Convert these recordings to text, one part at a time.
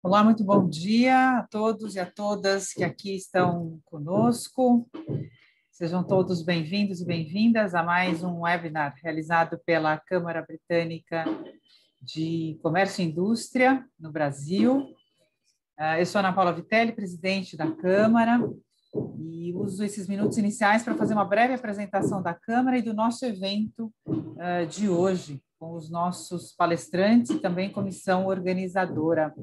Olá, muito bom dia a todos e a todas que aqui estão conosco. Sejam todos bem-vindos e bem-vindas a mais um webinar realizado pela Câmara Britânica de Comércio e Indústria no Brasil. Eu sou Ana Paula Vitelli, presidente da Câmara, e uso esses minutos iniciais para fazer uma breve apresentação da Câmara e do nosso evento de hoje, com os nossos palestrantes e também comissão organizadora.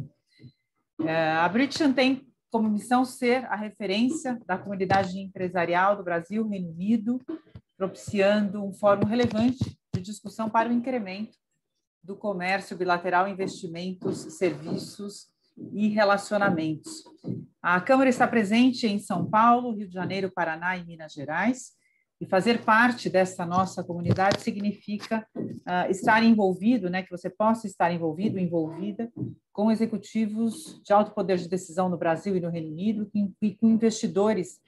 A British tem como missão ser a referência da comunidade empresarial do Brasil, Reino Unido, propiciando um fórum relevante de discussão para o incremento do comércio bilateral, investimentos, serviços e relacionamentos. A Câmara está presente em São Paulo, Rio de Janeiro, Paraná e Minas Gerais, e fazer parte dessa nossa comunidade significa estar envolvido, que você possa estar envolvido, envolvida, com executivos de alto poder de decisão no Brasil e no Reino Unido, e com investidores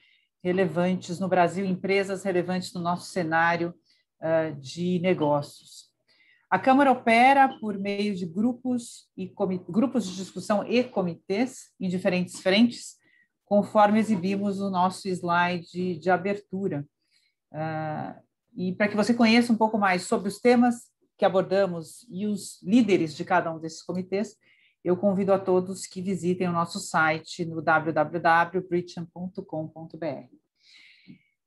relevantes no Brasil, empresas relevantes no nosso cenário de negócios. A Câmara opera por meio de grupos de discussão e comitês em diferentes frentes, conforme exibimos o nosso slide de abertura. E para que você conheça um pouco mais sobre os temas que abordamos e os líderes de cada um desses comitês, eu convido a todos que visitem o nosso site no www.britam.com.br.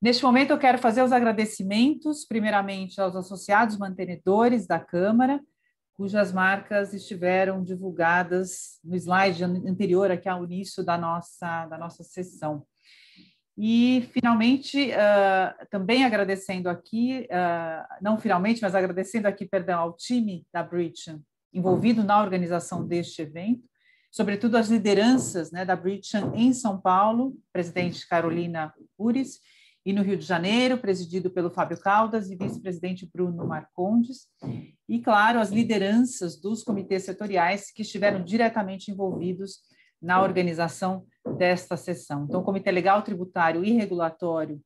Neste momento, eu quero fazer os agradecimentos, primeiramente, aos associados mantenedores da Câmara, cujas marcas estiveram divulgadas no slide anterior, aqui ao início da nossa sessão. E, finalmente, também agradecendo aqui, mas agradecendo aqui, perdão, ao time da Britam envolvido na organização deste evento, sobretudo as lideranças da Britam em São Paulo, presidente Carolina Pures, e no Rio de Janeiro, presidido pelo Fábio Caldas e vice-presidente Bruno Marcondes, e, claro, as lideranças dos comitês setoriais que estiveram diretamente envolvidos na organização desta sessão. Então, o Comitê Legal, Tributário e Regulatório,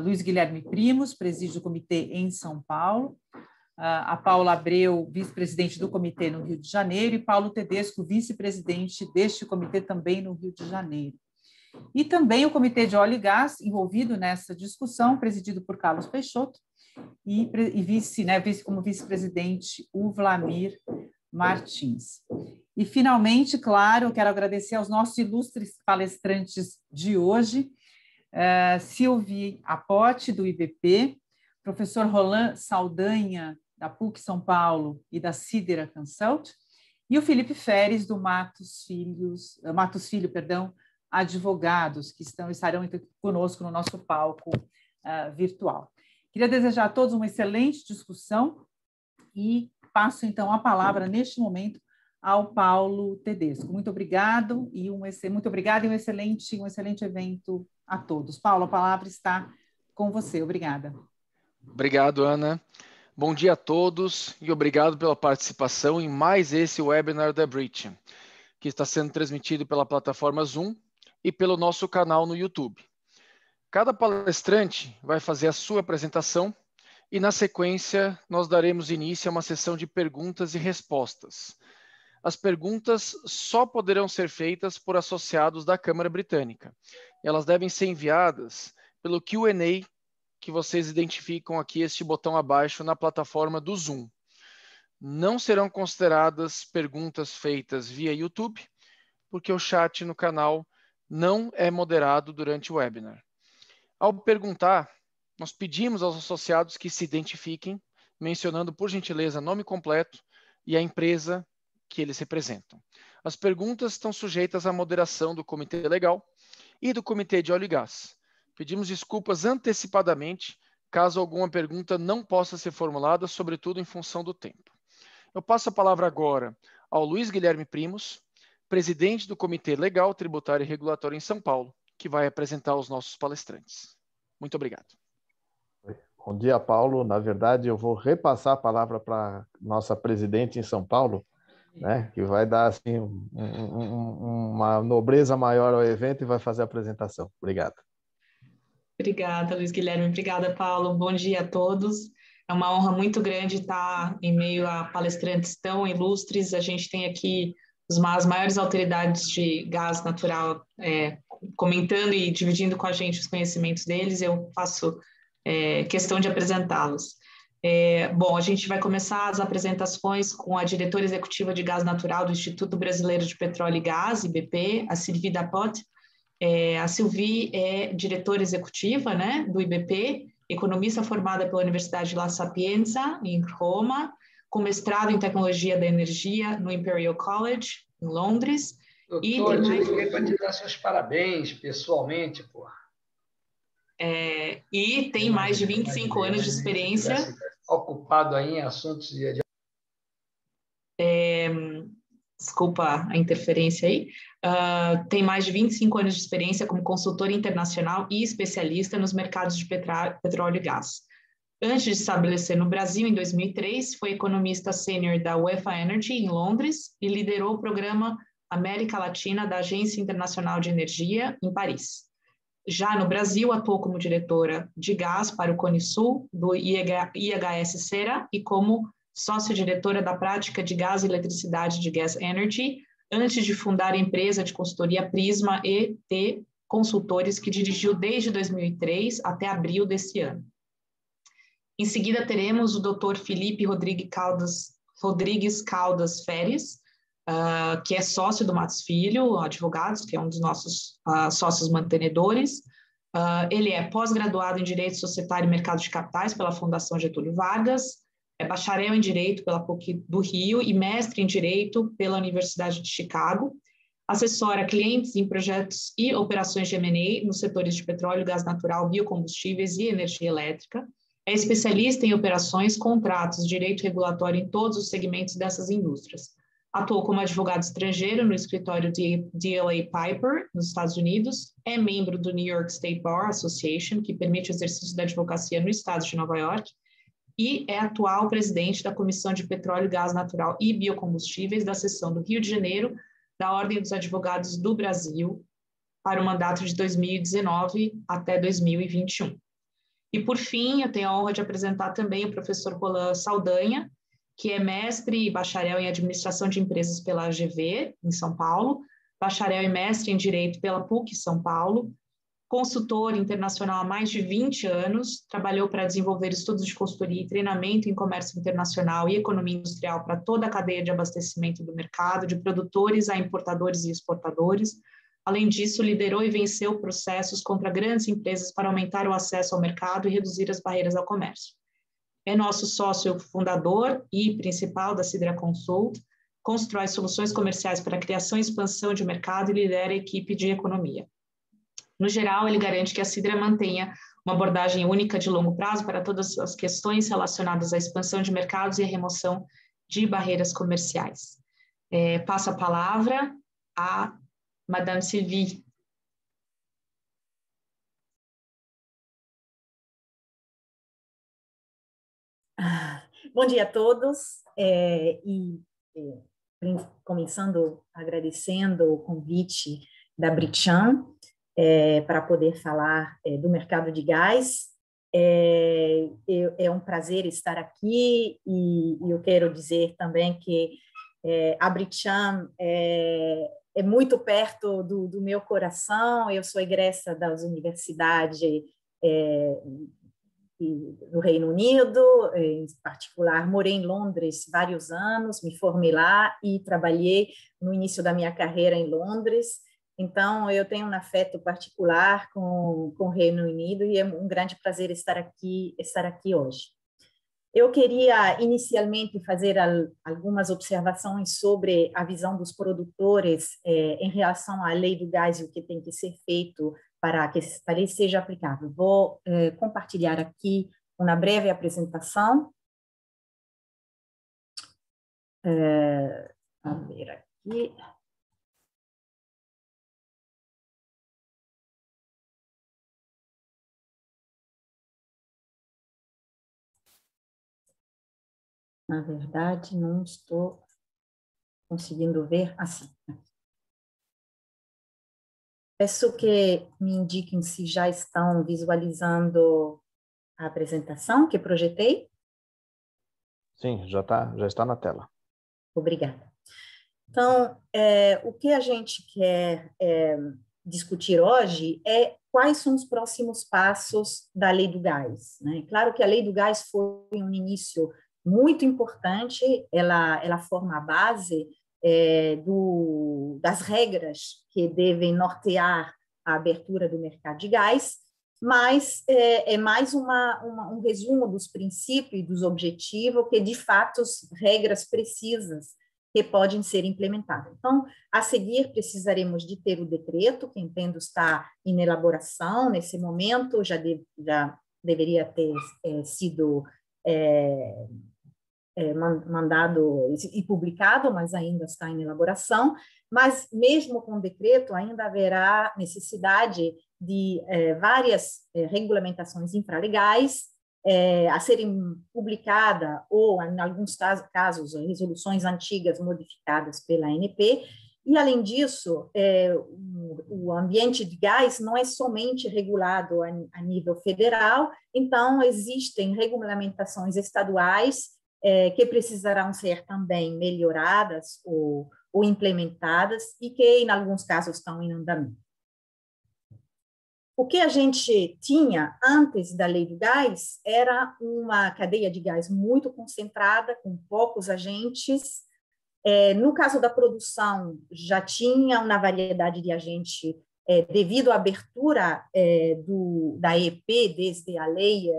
Luiz Guilherme Primos, preside o comitê em São Paulo, a Paula Abreu, vice-presidente do comitê no Rio de Janeiro, e Paulo Tedesco, vice-presidente deste comitê também no Rio de Janeiro. E também o Comitê de Óleo e Gás, envolvido nessa discussão, presidido por Carlos Peixoto, e como vice-presidente, o Vlamir Martins. E, finalmente, claro, eu quero agradecer aos nossos ilustres palestrantes de hoje, Sylvie Apote, do IBP, professor Roland Saldanha, da PUC São Paulo e da Sidera Consult, e o Felipe Feres, do Matos Filho, advogados, que estarão conosco no nosso palco virtual. Queria desejar a todos uma excelente discussão e passo, então, a palavra, neste momento, ao Paulo Tedesco. Muito obrigado e um excelente evento a todos. Paulo, a palavra está com você. Obrigada. Obrigado, Ana. Bom dia a todos e obrigado pela participação em mais esse webinar da Britam, que está sendo transmitido pela plataforma Zoom e pelo nosso canal no YouTube. Cada palestrante vai fazer a sua apresentação e, na sequência, nós daremos início a uma sessão de perguntas e respostas. As perguntas só poderão ser feitas por associados da Câmara Britânica. Elas devem ser enviadas pelo Q&A que vocês identificam aqui, este botão abaixo na plataforma do Zoom. Não serão consideradas perguntas feitas via YouTube, porque o chat no canal não é moderado durante o webinar. Ao perguntar, nós pedimos aos associados que se identifiquem, mencionando, por gentileza, nome completo e a empresa que eles representam. As perguntas estão sujeitas à moderação do Comitê Legal e do Comitê de Óleo e Gás. Pedimos desculpas antecipadamente caso alguma pergunta não possa ser formulada, sobretudo em função do tempo. Eu passo a palavra agora ao Luiz Guilherme Primos, presidente do Comitê Legal, Tributário e Regulatório em São Paulo, que vai apresentar os nossos palestrantes. Muito obrigado. Bom dia, Paulo. Na verdade, eu vou repassar a palavra para a nossa presidente em São Paulo, que vai dar assim, uma nobreza maior ao evento e vai fazer a apresentação. Obrigado. Obrigada, Luiz Guilherme. Obrigada, Paulo. Bom dia a todos. É uma honra muito grande estar em meio a palestrantes tão ilustres. A gente tem aqui as maiores autoridades de gás natural comentando e dividindo com a gente os conhecimentos deles, eu faço questão de apresentá-los. Bom, a gente vai começar as apresentações com a diretora executiva de gás natural do Instituto Brasileiro de Petróleo e Gás, IBP, a Sylvie Dapot. A Sylvie é diretora executiva, né, do IBP, economista formada pela Universidade de La Sapienza, em Roma, com mestrado em tecnologia da energia no Imperial College, em Londres. Doutor, eu te liguei para te dar seus parabéns, pessoalmente, pô. E tem mais de 25 anos de experiência. Ocupado aí em assuntos de... Desculpa a interferência aí. Tem mais de 25 anos de experiência como consultora internacional e especialista nos mercados de petróleo e gás. Antes de se estabelecer no Brasil, em 2003, foi economista sênior da UEFA Energy, em Londres, e liderou o programa América Latina da Agência Internacional de Energia, em Paris. Já no Brasil, atuou como diretora de gás para o Cone Sul, do IHS Cera, e como sócio-diretora da prática de gás e eletricidade de Gas Energy, antes de fundar a empresa de consultoria Prisma ET Consultores, que dirigiu desde 2003 até abril desse ano. Em seguida, teremos o Dr. Felipe Rodrigues Caldas Feres, que é sócio do Matos Filho Advogados, que é um dos nossos sócios mantenedores. Ele é pós-graduado em Direito Societário e Mercado de Capitais pela Fundação Getúlio Vargas, é bacharel em Direito pela PUC do Rio e mestre em Direito pela Universidade de Chicago. Assessora clientes em projetos e operações de M&A nos setores de petróleo, gás natural, biocombustíveis e energia elétrica. É especialista em operações, contratos, direito regulatório em todos os segmentos dessas indústrias. Atuou como advogado estrangeiro no escritório de DLA Piper, nos Estados Unidos. É membro do New York State Bar Association, que permite o exercício da advocacia no estado de Nova York. E é atual presidente da Comissão de Petróleo, Gás Natural e Biocombustíveis da seção do Rio de Janeiro, da Ordem dos Advogados do Brasil, para o mandato de 2019 até 2021. E, por fim, eu tenho a honra de apresentar também o professor Roland Saldanha, que é mestre e bacharel em Administração de Empresas pela AGV, em São Paulo, bacharel e mestre em Direito pela PUC São Paulo, consultor internacional há mais de 20 anos, trabalhou para desenvolver estudos de consultoria e treinamento em comércio internacional e economia industrial para toda a cadeia de abastecimento do mercado, de produtores a importadores e exportadores. Além disso, liderou e venceu processos contra grandes empresas para aumentar o acesso ao mercado e reduzir as barreiras ao comércio. É nosso sócio fundador e principal da Sidra Consult, constrói soluções comerciais para a criação e expansão de mercado e lidera a equipe de economia. No geral, ele garante que a Sidra mantenha uma abordagem única de longo prazo para todas as questões relacionadas à expansão de mercados e à remoção de barreiras comerciais. Passo a palavra a Madame Sylvie. Bom dia a todos, começando agradecendo o convite da Brichan para poder falar do mercado de gás. É um prazer estar aqui e eu quero dizer também que a Brichan é muito perto do meu coração. Eu sou egressa das universidades do Reino Unido, em particular, morei em Londres vários anos, me formei lá e trabalhei no início da minha carreira em Londres. Então, eu tenho um afeto particular com o Reino Unido e é um grande prazer estar aqui hoje. Eu queria inicialmente fazer algumas observações sobre a visão dos produtores em relação à lei do gás e o que tem que ser feito para que essa lei seja aplicável. Vou compartilhar aqui uma breve apresentação. Vamos ver aqui. Na verdade, não estou conseguindo ver assim. Peço que me indiquem se já estão visualizando a apresentação que projetei. Sim, já está na tela. Obrigada. Então, o que a gente quer discutir hoje é quais são os próximos passos da Lei do Gás, né? Claro que a Lei do Gás foi um início muito importante, ela forma a base das regras que devem nortear a abertura do mercado de gás, mas é mais um resumo dos princípios e dos objetivos que, de fato, regras precisas que podem ser implementadas. Então, a seguir, precisaremos de ter o decreto, que entendo está em elaboração nesse momento, já deveria ter sido mandado e publicado, mas ainda está em elaboração. Mas, mesmo com o decreto, ainda haverá necessidade de várias regulamentações infralegais a serem publicadas, ou, em alguns casos, resoluções antigas modificadas pela ANP. E, além disso, o ambiente de gás não é somente regulado a nível federal, então existem regulamentações estaduais que precisarão ser também melhoradas ou implementadas e que, em alguns casos, estão em andamento. O que a gente tinha antes da Lei do Gás era uma cadeia de gás muito concentrada, com poucos agentes. No caso da produção, já tinha uma variedade de agentes devido à abertura da EP desde a lei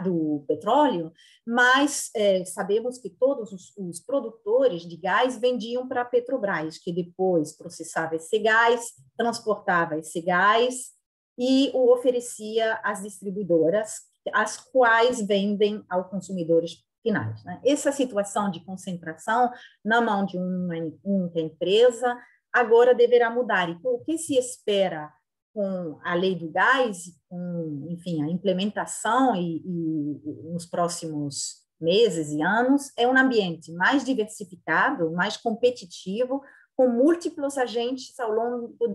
do petróleo, mas sabemos que todos os produtores de gás vendiam para a Petrobras, que depois processava esse gás, transportava esse gás e o oferecia às distribuidoras, as quais vendem aos consumidores finais, né? Essa situação de concentração na mão de uma única empresa agora deverá mudar. E o que se espera com a Lei do Gás, com, enfim, a implementação e nos próximos meses e anos, é um ambiente mais diversificado, mais competitivo, com múltiplos agentes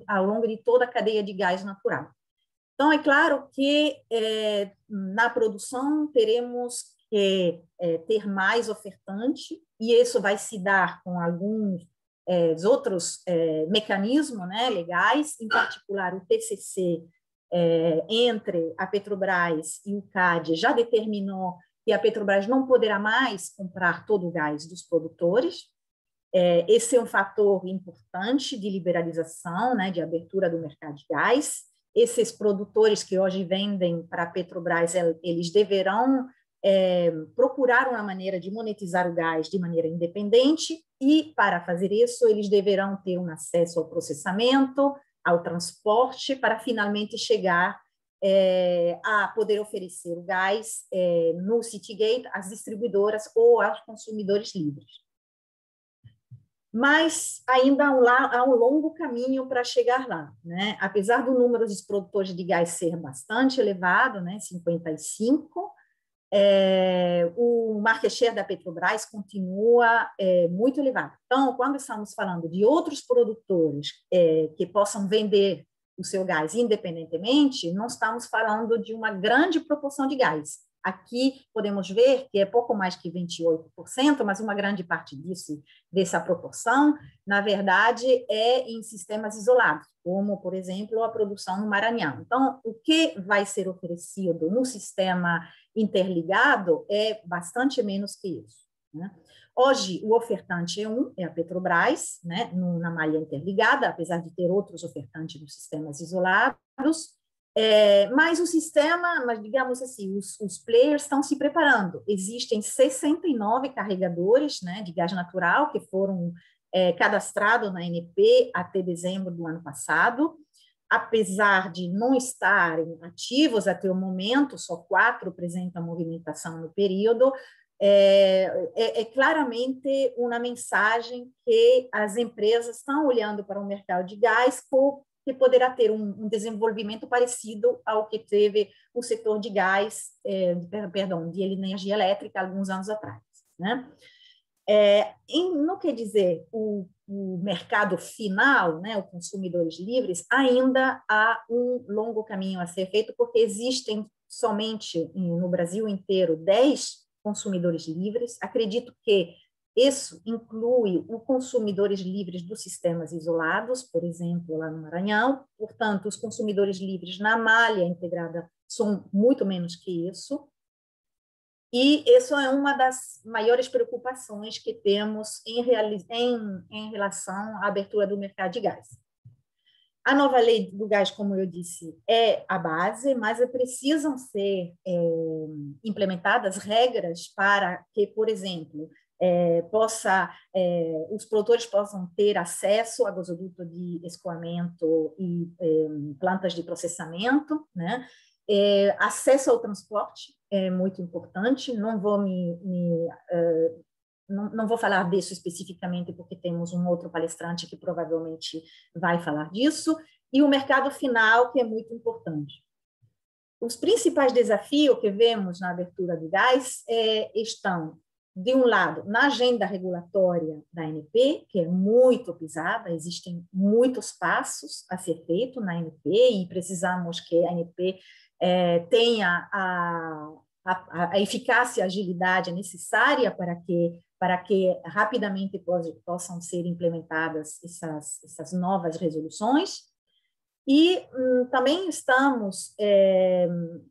ao longo de toda a cadeia de gás natural. Então, é claro que na produção teremos que ter mais ofertante, e isso vai se dar com alguns outros mecanismos, né, legais, em particular o TCC entre a Petrobras e o CAD já determinou que a Petrobras não poderá mais comprar todo o gás dos produtores. Esse é um fator importante de liberalização, né, de abertura do mercado de gás. Esses produtores que hoje vendem para a Petrobras, eles deverão procurar uma maneira de monetizar o gás de maneira independente e, para fazer isso, eles deverão ter um acesso ao processamento, ao transporte, para finalmente chegar a poder oferecer o gás no Citygate às distribuidoras ou aos consumidores livres. Mas ainda há um longo caminho para chegar lá, né? Apesar do número de produtores de gás ser bastante elevado, né, 55, o market share da Petrobras continua muito elevado. Então, quando estamos falando de outros produtores que possam vender o seu gás independentemente, não estamos falando de uma grande proporção de gás. Aqui podemos ver que é pouco mais que 28%, mas uma grande parte dessa proporção, na verdade, é em sistemas isolados, como, por exemplo, a produção no Maranhão. Então, o que vai ser oferecido no sistema interligado é bastante menos que isso, né? Hoje, o ofertante é a Petrobras, né, na malha interligada, apesar de ter outros ofertantes nos sistemas isolados. Mas o sistema, digamos assim, os players estão se preparando. Existem 69 carregadores, né, de gás natural que foram cadastrados na ANP até dezembro do ano passado. Apesar de não estarem ativos até o momento, só 4 apresentam movimentação no período. Claramente uma mensagem que as empresas estão olhando para o mercado de gás que poderá ter um desenvolvimento parecido ao que teve o setor de gás, de energia elétrica, alguns anos atrás, né? No que dizer o mercado final, né, os consumidores livres, ainda há um longo caminho a ser feito, porque existem somente no Brasil inteiro 10 consumidores livres. Acredito que Isso inclui os consumidores livres dos sistemas isolados, por exemplo, lá no Maranhão. Portanto, os consumidores livres na malha integrada são muito menos que isso. E isso é uma das maiores preocupações que temos em relação à abertura do mercado de gás. A nova lei do gás, como eu disse, é a base, mas precisam ser implementadas regras para que, por exemplo, os produtores possam ter acesso a gasoduto de escoamento e plantas de processamento, né? Acesso ao transporte é muito importante. Não vou não vou falar disso especificamente, porque temos um outro palestrante que provavelmente vai falar disso, e o mercado final, que é muito importante. Os principais desafios que vemos na abertura do gás estão, de um lado, na agenda regulatória da ANP, que é muito pisada, existem muitos passos a ser feito na ANP, e precisamos que a ANP tenha a eficácia e agilidade necessária para que rapidamente possam ser implementadas essas novas resoluções. E também estamos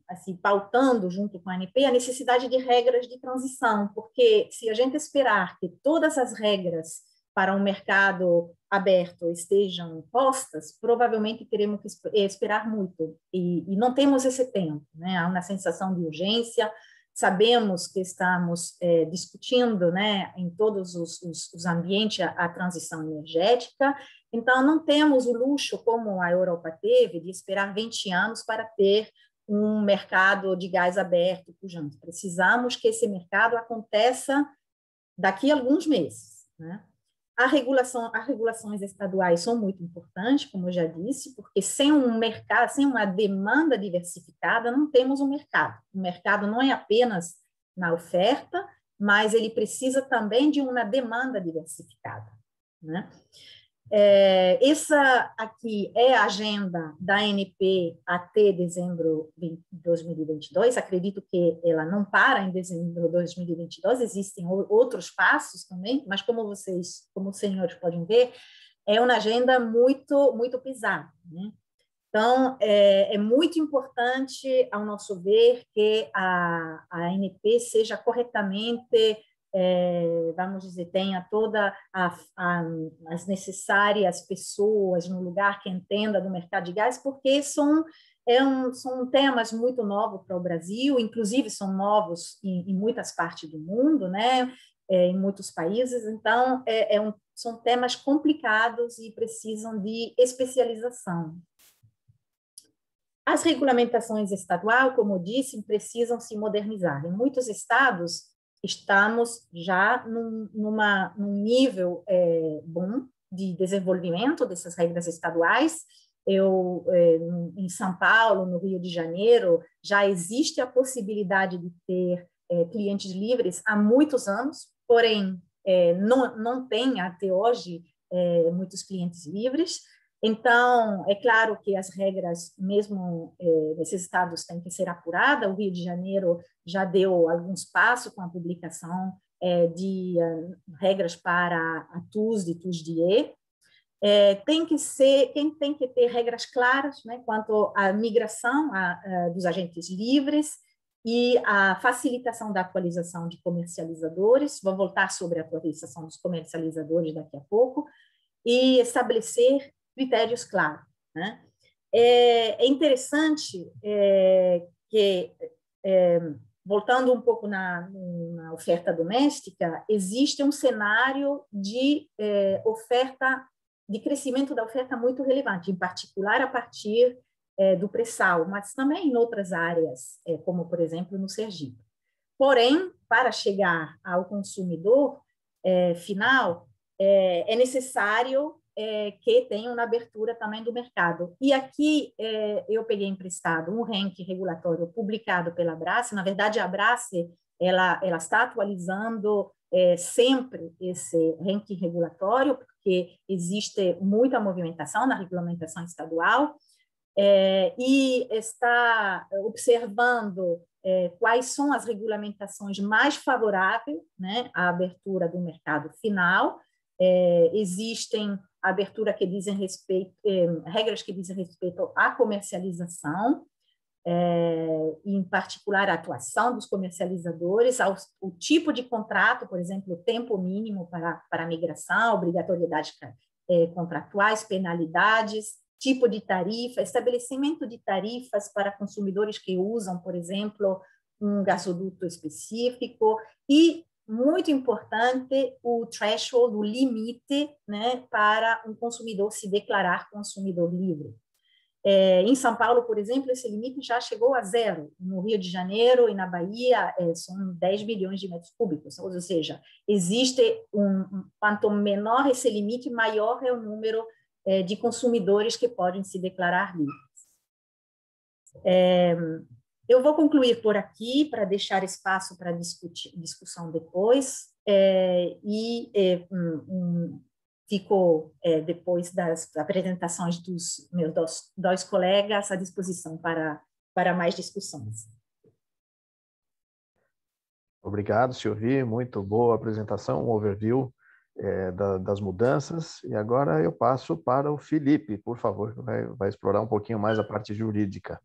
assim, pautando, junto com a ANP, a necessidade de regras de transição, porque se a gente esperar que todas as regras para um mercado aberto estejam postas, provavelmente teremos que esperar muito, e não temos esse tempo, né? Há uma sensação de urgência. Sabemos que estamos discutindo, né, em todos os ambientes a transição energética, então não temos o luxo, como a Europa teve, de esperar 20 anos para ter um mercado de gás aberto pujante. Precisamos que esse mercado aconteça daqui a alguns meses, né? As regulações estaduais são muito importantes, como eu já disse, porque sem um mercado, sem uma demanda diversificada, não temos um mercado. O mercado não é apenas na oferta, mas ele precisa também de uma demanda diversificada, né? Essa aqui é a agenda da ANP até dezembro de 2022. Acredito que ela não para em dezembro de 2022, existem outros passos também, mas como os senhores podem ver, é uma agenda muito, muito pesada, né? Então, é muito importante, ao nosso ver, que a ANP seja corretamente, vamos dizer, tenha todas as necessárias pessoas no lugar que entenda do mercado de gás, porque são temas muito novos para o Brasil, inclusive são novos em muitas partes do mundo, né? Em muitos países, então são temas complicados e precisam de especialização. As regulamentações estaduais, como eu disse, precisam se modernizar. Em muitos estados, estamos já num nível bom de desenvolvimento dessas regras estaduais. Em São Paulo, no Rio de Janeiro, já existe a possibilidade de ter clientes livres há muitos anos, porém, não tem até hoje muitos clientes livres. Então, é claro que as regras, mesmo nesses estados, têm que ser apuradas. O Rio de Janeiro já deu alguns passos com a publicação de regras para a TUS e TUS-DE. Tem que ter regras claras, né, quanto à migração dos agentes livres e a facilitação da atualização de comercializadores. Vou voltar sobre a atualização dos comercializadores daqui a pouco, e estabelecer critérios claros, né? É interessante que, voltando um pouco na oferta doméstica, existe um cenário de crescimento da oferta muito relevante, em particular a partir do pré-sal, mas também em outras áreas, como, por exemplo, no Sergipe. Porém, para chegar ao consumidor final, é necessário que tenha uma abertura também do mercado. E aqui eu peguei emprestado um ranking regulatório publicado pela Abrace. Na verdade, a Abrace ela está atualizando sempre esse ranking regulatório, porque existe muita movimentação na regulamentação estadual, e está observando quais são as regulamentações mais favoráveis, né, à abertura do mercado final. Existem abertura que dizem respeito, regras que dizem respeito à comercialização, em particular a atuação dos comercializadores, o tipo de contrato, por exemplo, o tempo mínimo para a migração, obrigatoriedades contratuais, penalidades, tipo de tarifa, estabelecimento de tarifas para consumidores que usam, por exemplo, um gasoduto específico e, muito importante, o threshold, o limite, né, para um consumidor se declarar consumidor livre. Em São Paulo, por exemplo, esse limite já chegou a 0. No Rio de Janeiro e na Bahia são 10 milhões de metros cúbicos, ou seja, existe quanto menor esse limite, maior é o número de consumidores que podem se declarar livres. Eu vou concluir por aqui para deixar espaço para discussão depois, fico, depois das apresentações dos meus dois colegas, à disposição para mais discussões. Obrigado, Sylvie, muito boa apresentação, um overview das mudanças. E agora eu passo para o Felipe, por favor, que vai explorar um pouquinho mais a parte jurídica.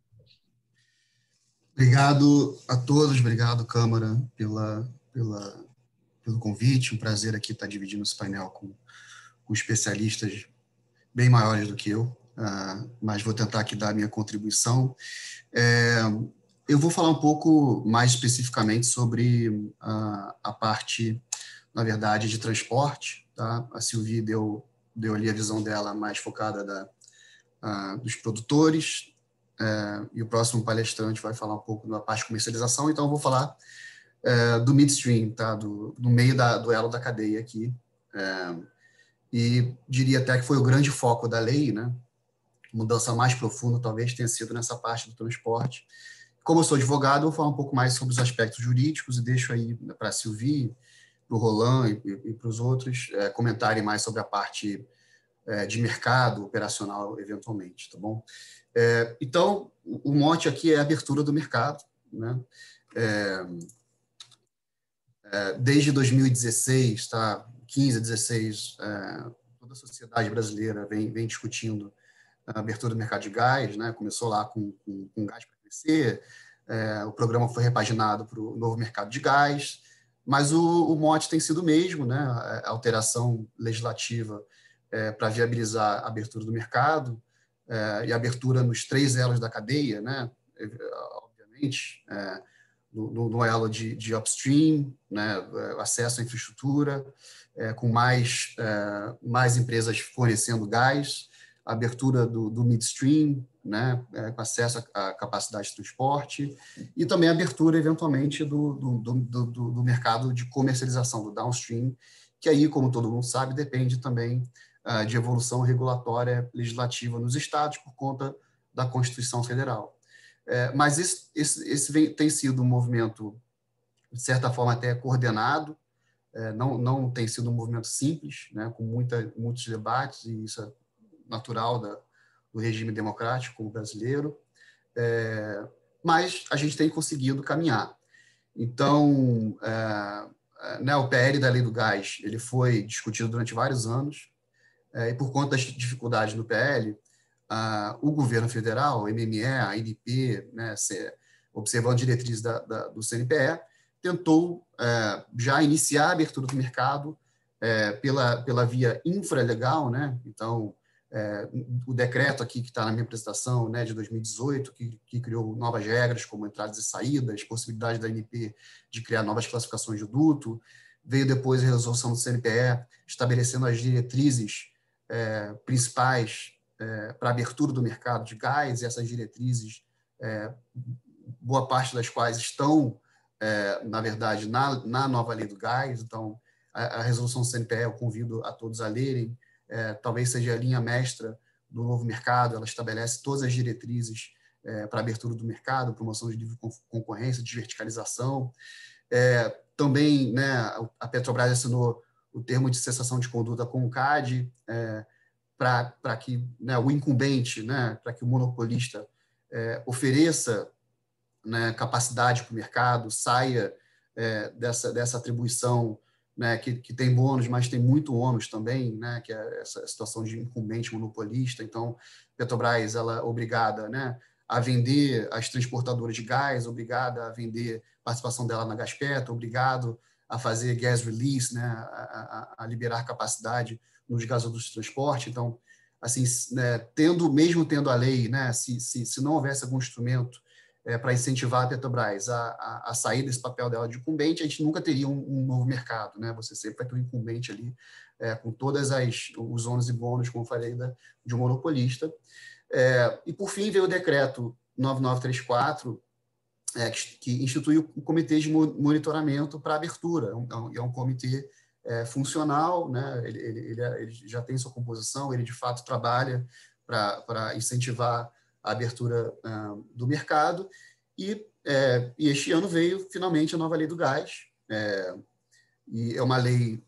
Obrigado a todos, obrigado, Câmara, pelo convite. Um prazer aqui estar dividindo esse painel com especialistas bem maiores do que eu, mas vou tentar aqui dar a minha contribuição. Eu vou falar um pouco mais especificamente sobre a parte, na verdade, de transporte, tá? A Sylvie deu ali a visão dela mais focada dos produtores, e o próximo palestrante vai falar um pouco da parte de comercialização, então eu vou falar do midstream, tá? Do meio do elo da cadeia aqui, e diria até que foi o grande foco da lei, né? Mudança mais profunda talvez tenha sido nessa parte do transporte. Como eu sou advogado, eu vou falar um pouco mais sobre os aspectos jurídicos e deixo aí para a Sylvie, para o Roland e para os outros comentarem mais sobre a parte de mercado operacional, eventualmente, tá bom? Então, o mote aqui é a abertura do mercado, né? Desde 2016, tá? 15, 16, toda a sociedade brasileira vem discutindo a abertura do mercado de gás, né? Começou lá com gás para crescer, o programa foi repaginado para o novo mercado de gás, mas o mote tem sido o mesmo, né? A alteração legislativa para viabilizar a abertura do mercado e a abertura nos 3 elos da cadeia, né? Obviamente, no elo de upstream, né? Acesso à infraestrutura, com mais empresas fornecendo gás, a abertura do midstream, né, com acesso à capacidade de transporte, e também a abertura, eventualmente, do mercado de comercialização, do downstream, que aí, como todo mundo sabe, depende também de evolução regulatória legislativa nos estados, por conta da Constituição Federal. Mas esse tem sido um movimento, de certa forma, até coordenado, não tem sido um movimento simples, né, com muitos debates, e isso é natural do regime democrático brasileiro, mas a gente tem conseguido caminhar. Então, né, o PL da Lei do Gás ele foi discutido durante vários anos, e por conta das dificuldades no PL, o governo federal, o MME, a ANP, né, observando diretrizes do CNPE, tentou já iniciar a abertura do mercado pela via infralegal, né? Então, o decreto aqui que está na minha apresentação, né, de 2018, que criou novas regras como entradas e saídas, possibilidade da ANP de criar novas classificações de duto, veio depois a resolução do CNPE estabelecendo as diretrizes principais para a abertura do mercado de gás, e essas diretrizes, boa parte das quais estão, na verdade, na nova lei do gás. Então, a resolução do CNPE, eu convido a todos a lerem, talvez seja a linha mestra do novo mercado. Ela estabelece todas as diretrizes para a abertura do mercado, promoção de livre concorrência, desverticalização. Também, né, a Petrobras assinou o termo de cessação de conduta com o CAD, para que, né, o incumbente, né, para que o monopolista ofereça né, capacidade para o mercado, saia dessa atribuição, né, que tem bônus, mas tem muito ônus também, né, que é essa situação de incumbente monopolista. Então, Petrobras, ela é obrigada, né, a vender as transportadoras de gás, obrigada a vender participação dela na Gaspetro, obrigado a fazer gas release, né, a liberar capacidade nos gasodutos de transporte. Então, assim, né, mesmo tendo a lei, né, se não houvesse algum instrumento para incentivar a Petrobras a sair desse papel dela de incumbente, a gente nunca teria um novo mercado, né? Você sempre vai ter um incumbente ali, com todas os ônus e bônus, como eu falei, de um monopolista. E, por fim, veio o decreto 9934, que instituiu o comitê de monitoramento para abertura. É um comitê funcional, né? Ele já tem sua composição, ele, de fato, trabalha para incentivar a abertura do mercado, e este ano veio, finalmente, a nova lei do gás, e é uma lei,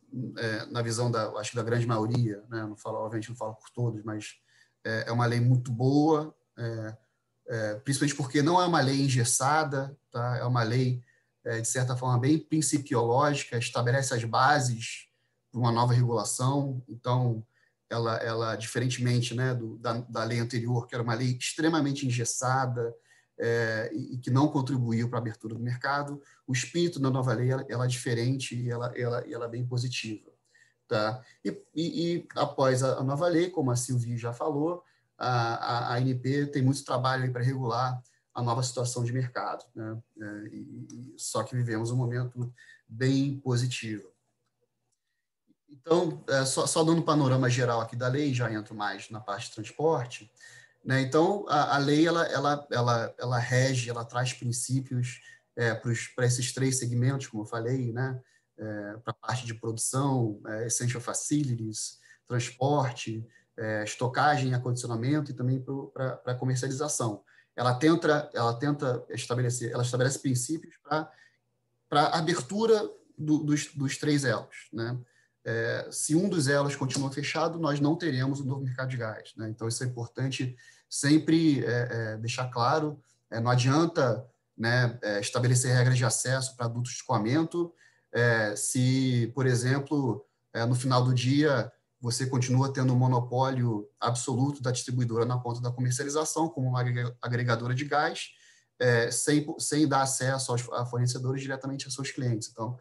na visão, acho que da grande maioria, né? Obviamente não falo por todos, mas é uma lei muito boa, principalmente porque não é uma lei engessada, tá? É uma lei, de certa forma, bem principiológica, estabelece as bases para uma nova regulação. Então, ela diferentemente, né, da lei anterior, que era uma lei extremamente engessada e que não contribuiu para a abertura do mercado, o espírito da nova lei ela é diferente e ela é bem positiva. Tá? E após a nova lei, como a Silvia já falou, a ANP tem muito trabalho para regular a nova situação de mercado, né? Só que vivemos um momento bem positivo. Então, só dando um panorama geral aqui da lei, já entro mais na parte de transporte, né? Então, a lei ela rege, ela traz princípios para esses 3 segmentos, como eu falei, né? Para a parte de produção, essential facilities, transporte, estocagem e acondicionamento, e também para a comercialização. Ela estabelece princípios para a abertura dos 3 elos, né? Se um dos elos continua fechado, nós não teremos um novo mercado de gás, né? Então, isso é importante sempre deixar claro. Não adianta, né, estabelecer regras de acesso para dutos de escoamento se, por exemplo, no final do dia, você continua tendo um monopólio absoluto da distribuidora na ponta da comercialização, como uma agregadora de gás, sem dar acesso a fornecedores diretamente aos seus clientes. Então,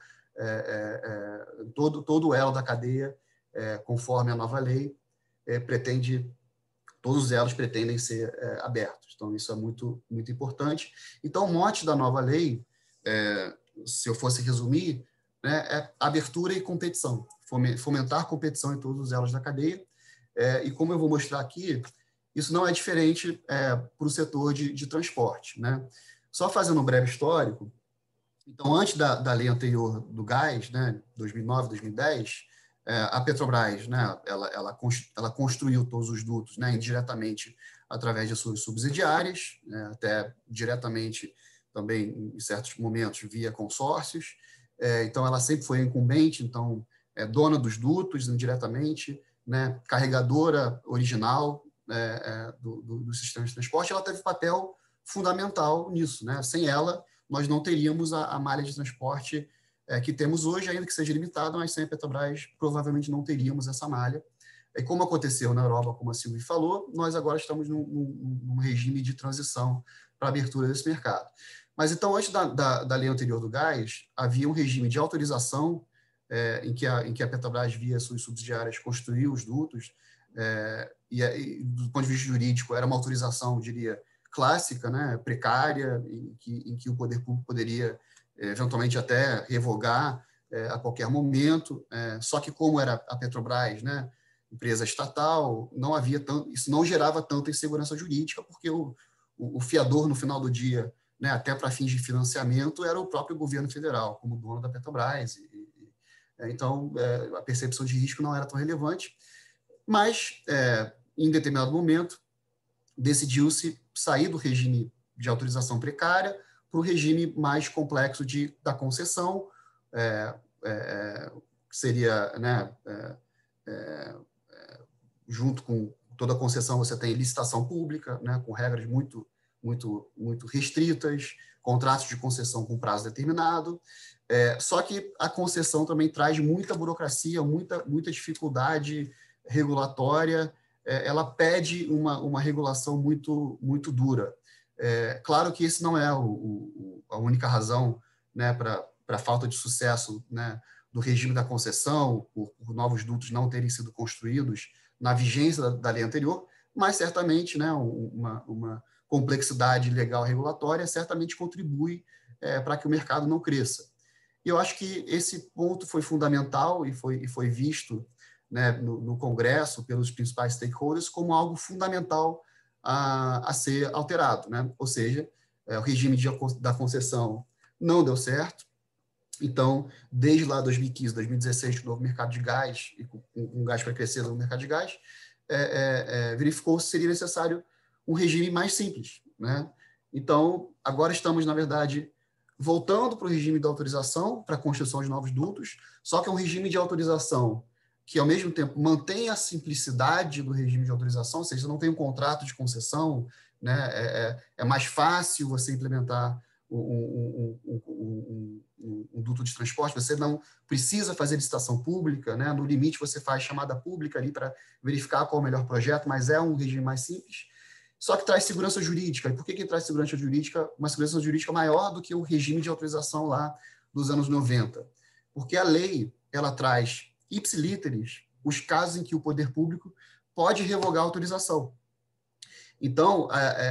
todo o elo da cadeia, conforme a nova lei, todos os elos pretendem ser abertos. Então, isso é muito, muito importante. Então, o mote da nova lei, se eu fosse resumir, né, é abertura e competição, fomentar competição em todos os elos da cadeia. E como eu vou mostrar aqui, isso não é diferente para o setor de transporte, né? Só fazendo um breve histórico. Então, antes da lei anterior do gás, né, 2009, 2010, a Petrobras, né, ela construiu todos os dutos, né, indiretamente através de suas subsidiárias, né, até diretamente também, em certos momentos, via consórcios. Então, ela sempre foi incumbente, então, dona dos dutos indiretamente, né, carregadora original do sistema de transporte. Ela teve papel fundamental nisso, né? Sem ela, nós não teríamos a malha de transporte que temos hoje, ainda que seja limitada, mas sem a Petrobras provavelmente não teríamos essa malha. E como aconteceu na Europa, como a Silvia falou, nós agora estamos num regime de transição para a abertura desse mercado. Mas então, antes da lei anterior do gás, havia um regime de autorização em que a Petrobras, via suas subsidiárias, construiu os dutos, e do ponto de vista jurídico, era uma autorização, eu diria, clássica, né, precária, em que o poder público poderia, eventualmente, até revogar a qualquer momento. Só que, como era a Petrobras, né, empresa estatal, isso não gerava tanta insegurança jurídica, porque o fiador, no final do dia, né, até para fins de financiamento, era o próprio governo federal, como dono da Petrobras. Então, a percepção de risco não era tão relevante, mas, em determinado momento, decidiu-se sair do regime de autorização precária para o regime mais complexo da concessão, que seria, né, junto com toda a concessão, você tem licitação pública, né, com regras muito, muito restritas, contratos de concessão com prazo determinado. Só que a concessão também traz muita burocracia, muita dificuldade regulatória. Ela pede uma regulação muito dura. Claro que esse não é a única razão, né, para a falta de sucesso, né, do regime da concessão, por novos dutos não terem sido construídos na vigência da lei anterior, mas certamente, né, uma complexidade legal regulatória certamente contribui para que o mercado não cresça. E eu acho que esse ponto foi fundamental e foi visto, né, no Congresso pelos principais stakeholders como algo fundamental a ser alterado, né? Ou seja, o regime da concessão não deu certo. Então, desde lá 2015, 2016, com o novo mercado de gás, e com gás para crescer no mercado de gás, verificou se seria necessário um regime mais simples, né? Então, agora estamos, na verdade, voltando para o regime de autorização para a construção de novos dutos, só que é um regime de autorização que, ao mesmo tempo, mantém a simplicidade do regime de autorização, ou seja, não tem um contrato de concessão, né? É mais fácil você implementar um duto de transporte, você não precisa fazer licitação pública, né? No limite, você faz chamada pública ali para verificar qual é o melhor projeto, mas é um regime mais simples. Só que traz segurança jurídica. E por que traz segurança jurídica? Uma segurança jurídica maior do que o regime de autorização lá dos anos 90. Porque a lei, ela traz ipsilíteres os casos em que o poder público pode revogar a autorização. Então,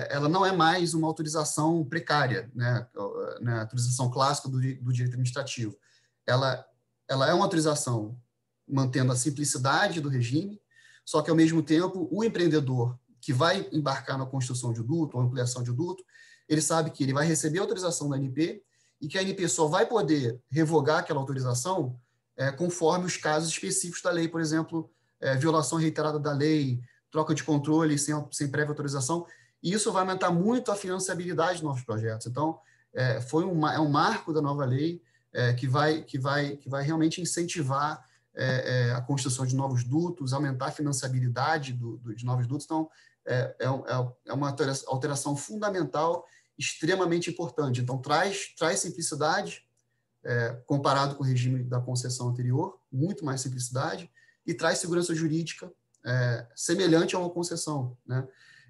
ela não é mais uma autorização precária, né? A autorização clássica do direito administrativo. Ela é uma autorização mantendo a simplicidade do regime, só que, ao mesmo tempo, o empreendedor que vai embarcar na construção de duto ou ampliação de duto, ele sabe que ele vai receber a autorização da ANP e que a ANP só vai poder revogar aquela autorização conforme os casos específicos da lei, por exemplo, violação reiterada da lei, troca de controle sem prévia autorização, e isso vai aumentar muito a financiabilidade de novos projetos. Então, é um marco da nova lei que vai realmente incentivar a construção de novos dutos, aumentar a financiabilidade de novos dutos. Então, é uma alteração fundamental, extremamente importante. Então, traz simplicidade, comparado com o regime da concessão anterior, muito mais simplicidade, e traz segurança jurídica semelhante a uma concessão, né?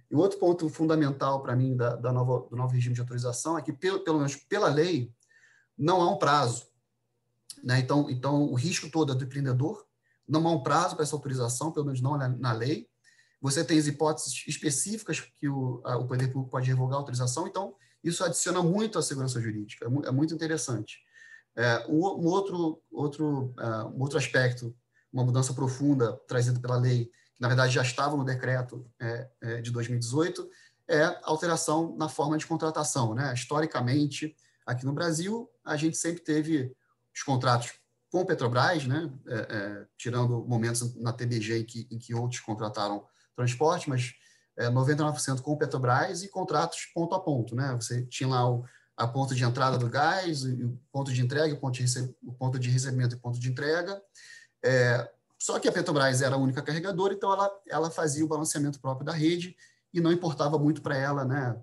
E outro ponto fundamental para mim do novo regime de autorização é que, pelo menos pela lei, não há um prazo, né? Então, o risco todo é do empreendedor, não há um prazo para essa autorização, pelo menos não na lei. Você tem as hipóteses específicas que o poder público pode revogar a autorização, então isso adiciona muito à segurança jurídica, é muito interessante. Um outro aspecto, uma mudança profunda trazida pela lei, que na verdade já estava no decreto de 2018, é a alteração na forma de contratação, né? Historicamente, aqui no Brasil, a gente sempre teve os contratos com Petrobras, né? Tirando momentos na TBG em que outros contrataram transporte, mas 99% com Petrobras e contratos ponto a ponto, né? Você tinha lá a ponto de entrada do gás, o ponto de entrega, o ponto de recebimento e o ponto de entrega. Só que a Petrobras era a única carregadora, então ela fazia o balanceamento próprio da rede e não importava muito para ela, né,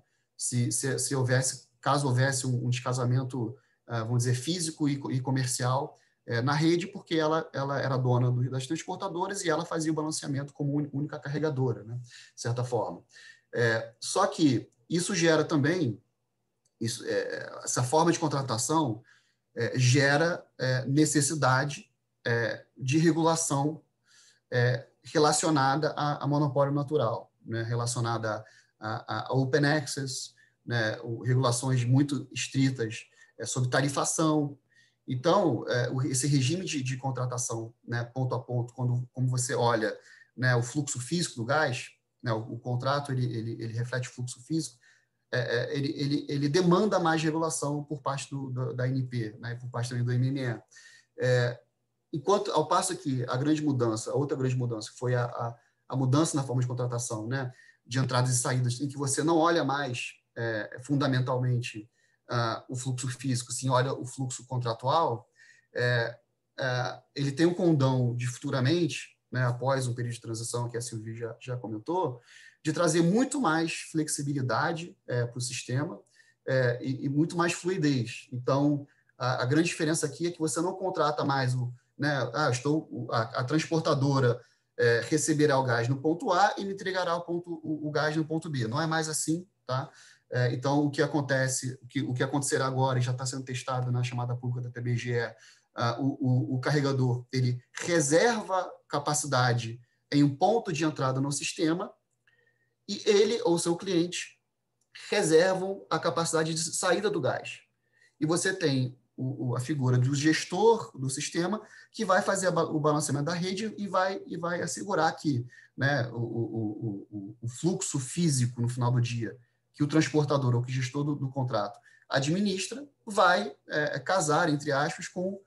caso houvesse um descasamento, vamos dizer, físico e comercial na rede, porque ela era dona das transportadoras e ela fazia o balanceamento como única carregadora, né, de certa forma. Só que isso gera também, essa forma de contratação gera necessidade de regulação relacionada a monopólio natural, né, relacionada a open access, né, regulações muito estritas sobre tarifação. Então, esse regime de contratação, né, ponto a ponto, como você olha, né, o fluxo físico do gás, né, o contrato ele reflete o fluxo físico, ele demanda mais regulação por parte da ANP, né, por parte também do MME. Ao passo que a outra grande mudança foi a mudança na forma de contratação, né, de entradas e saídas, em que você não olha mais fundamentalmente o fluxo físico, sim, olha o fluxo contratual, ele tem um condão de futuramente, né, após um período de transição que a Silvia já comentou, de trazer muito mais flexibilidade para o sistema e muito mais fluidez. Então, a grande diferença aqui é que você não contrata mais a transportadora receberá o gás no ponto A e me entregará o gás no ponto B. Não é mais assim, tá? Então, o que acontecerá agora, e já está sendo testado na chamada pública da TBG, o carregador ele reserva capacidade em um ponto de entrada no sistema e ele ou seu cliente reservam a capacidade de saída do gás. E você tem a figura do gestor do sistema que vai fazer o balanceamento da rede e vai assegurar que, né, o fluxo físico no final do dia que o transportador ou que o gestor do contrato administra vai casar, entre aspas, com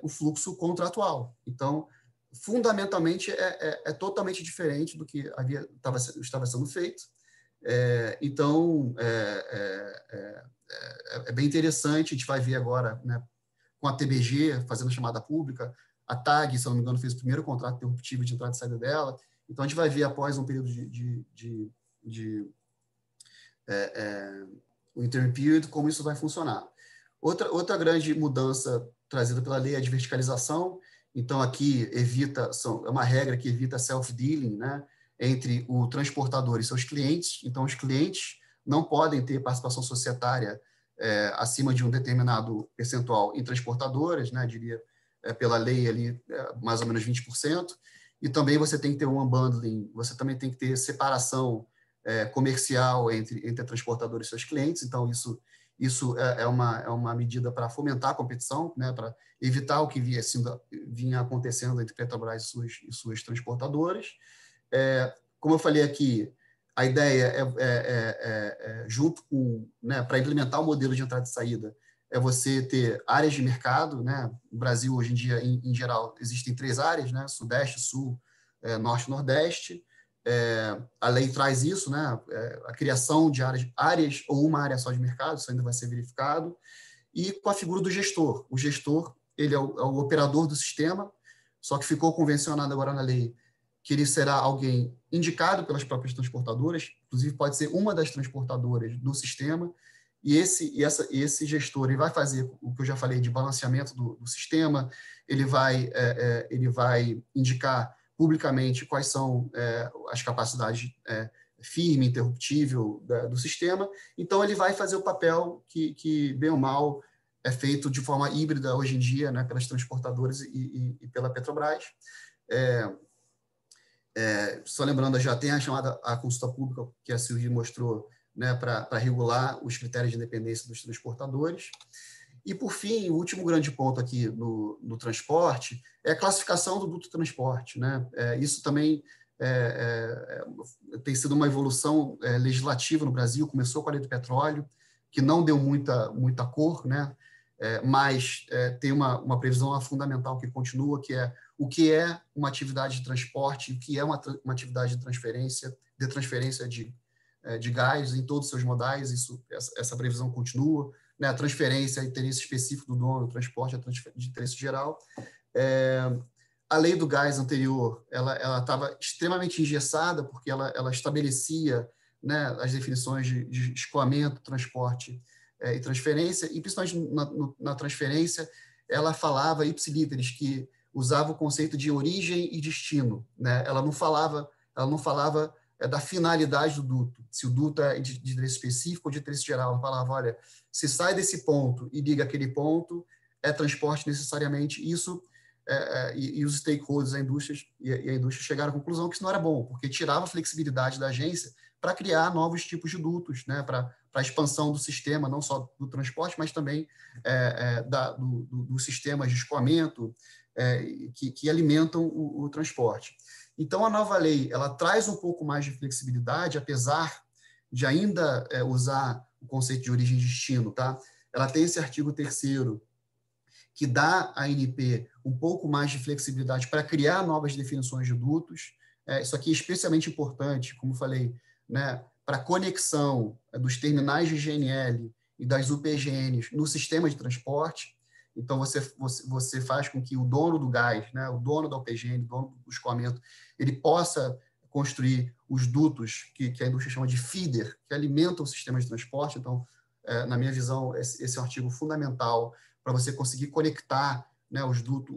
o fluxo contratual. Então, fundamentalmente, é totalmente diferente do que estava sendo feito. Então, é bem interessante, a gente vai ver agora, né, com a TBG fazendo a chamada pública, a TAG, se não me engano, fez o primeiro contrato interruptivo de entrada e saída dela, então a gente vai ver após um período o interim period, como isso vai funcionar. Outra grande mudança trazida pela lei é a de verticalização, então aqui é uma regra que evita self-dealing, né, entre o transportador e seus clientes, então os clientes não podem ter participação societária acima de um determinado percentual em transportadoras, né, diria pela lei ali mais ou menos 20%, e também você tem que ter um unbundling, você também tem que ter separação comercial entre a transportadora e seus clientes, então isso é uma medida para fomentar a competição, né, para evitar o que vinha acontecendo entre Petrobras e suas transportadoras. Como eu falei aqui, a ideia junto com, né, para implementar o modelo de entrada e saída, é você ter áreas de mercado, né? No Brasil, hoje em dia, em geral, existem 3 áreas, né? Sudeste, Sul, Norte e Nordeste. A lei traz isso, né? A criação de áreas ou uma área só de mercado, isso ainda vai ser verificado. E com a figura do gestor. O gestor, ele é o operador do sistema, só que ficou convencionado agora na lei que ele será alguém indicado pelas próprias transportadoras, inclusive pode ser uma das transportadoras do sistema, e esse gestor ele vai fazer o que eu já falei de balanceamento do sistema, ele vai indicar publicamente quais são as capacidades firme, interruptível do sistema, então ele vai fazer o papel que bem ou mal, é feito de forma híbrida hoje em dia, né, pelas transportadoras e pela Petrobras. Só lembrando, já tem a consulta pública que a Silvia mostrou, né, para regular os critérios de independência dos transportadores. E, por fim, o último grande ponto aqui no transporte é a classificação do duto transporte, né? Isso também tem sido uma evolução legislativa no Brasil, começou com a lei do petróleo, que não deu muita cor, né? Mas tem uma previsão fundamental que continua, que é o que é uma atividade de transporte, o que é uma atividade de transferência de gás em todos os seus modais, essa previsão continua, né? A transferência é interesse específico do dono, o transporte é de interesse geral. A lei do gás anterior, ela estava extremamente engessada, porque ela estabelecia, né, as definições de escoamento, transporte e transferência, e principalmente na transferência, ela falava ipsilíteres, que usava o conceito de origem e destino, né? Ela não falava da finalidade do duto, se o duto é de interesse específico ou de interesse geral. Ela falava, olha, se sai desse ponto e liga aquele ponto, é transporte necessariamente. Isso, e os stakeholders, a indústria chegaram à conclusão que isso não era bom, porque tirava a flexibilidade da agência para criar novos tipos de dutos, né, para a expansão do sistema, não só do transporte, mas também do sistema de escoamento, que alimentam o transporte. Então, a nova lei, ela traz um pouco mais de flexibilidade, apesar de ainda usar o conceito de origem e destino, tá? Ela tem esse artigo 3º, que dá à ANP um pouco mais de flexibilidade para criar novas definições de dutos. Isso aqui é especialmente importante, como falei, né, para a conexão dos terminais de GNL e das UPGNs no sistema de transporte. Então, você faz com que o dono do gás, né, o dono da UPGN, o dono do escoamento, ele possa construir os dutos que a indústria chama de feeder, que alimentam o sistema de transporte. Então, na minha visão, esse é um artigo fundamental para você conseguir conectar, né, os dutos,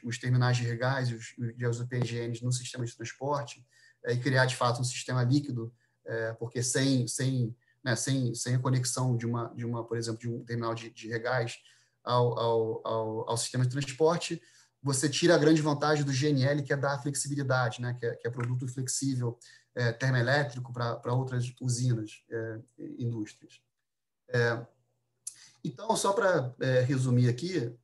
os terminais de regás e os UPNGNs no sistema de transporte, e criar, de fato, um sistema líquido, porque sem a conexão por exemplo, de um terminal de regás ao sistema de transporte, você tira a grande vantagem do GNL, que é dar flexibilidade, né, que é produto flexível, termoelétrico para outras usinas, indústrias. Então, só para resumir aqui,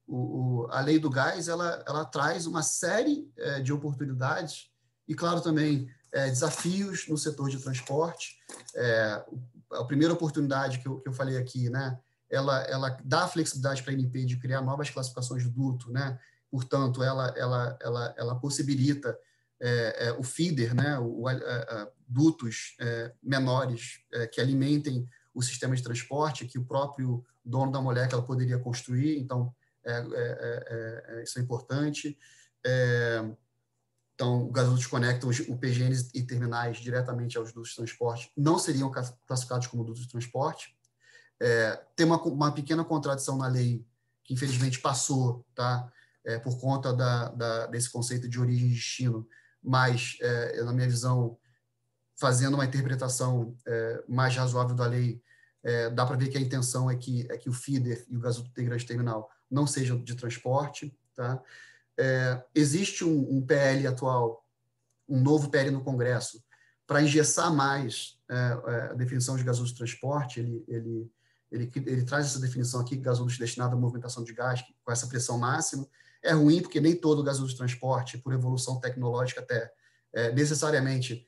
a lei do gás ela traz uma série de oportunidades e, claro, também desafios no setor de transporte. A primeira oportunidade que eu falei aqui, né, ela dá flexibilidade para a ANP de criar novas classificações de duto, né? Portanto, ela possibilita o feeder, né, dutos menores que alimentem o sistema de transporte, que o próprio dono da molécula poderia construir. Então, isso é importante. Então, gasodutos conectam o PGNs e terminais diretamente aos dutos de transporte, não seriam classificados como dutos de transporte. Tem uma pequena contradição na lei, que infelizmente passou, tá? Por conta desse conceito de origem e destino, mas, na minha visão, fazendo uma interpretação mais razoável da lei, dá para ver que a intenção é que o feeder e o gasoduto integrante terminal não sejam de transporte, tá? Existe um PL atual, um novo PL no Congresso, para engessar mais a definição de gasoduto de transporte. Ele traz essa definição aqui, gasoduto destinado à movimentação de gás, com essa pressão máxima. É ruim, porque nem todo gasoduto de transporte, por evolução tecnológica até, necessariamente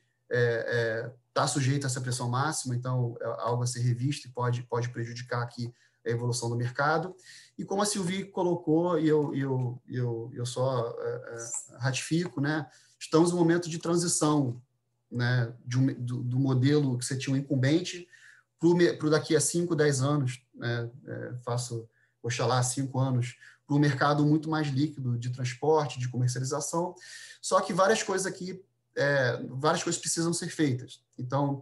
está sujeito a essa pressão máxima, então é algo a ser revisto e pode prejudicar aqui a evolução do mercado. E como a Sylvie colocou, e eu só ratifico, né, estamos num momento de transição, né, do modelo que você tinha um incumbente para daqui a 5, 10 anos, né, oxalá 5 anos, para um mercado muito mais líquido de transporte, de comercialização. Só que várias coisas precisam ser feitas. Então,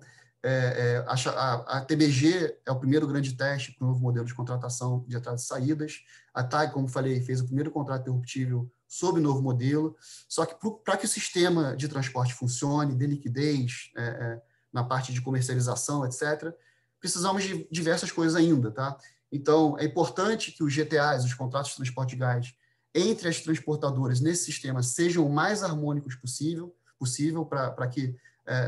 a TBG é o primeiro grande teste para o novo modelo de contratação de entradas e saídas. A TAG, como falei, fez o primeiro contrato interruptível sob o novo modelo. Só que para que o sistema de transporte funcione, dê liquidez, na parte de comercialização, etc., precisamos de diversas coisas ainda, tá? Então, é importante que os GTAs, os contratos de transporte de gás, entre as transportadoras nesse sistema sejam o mais harmônicos possível para que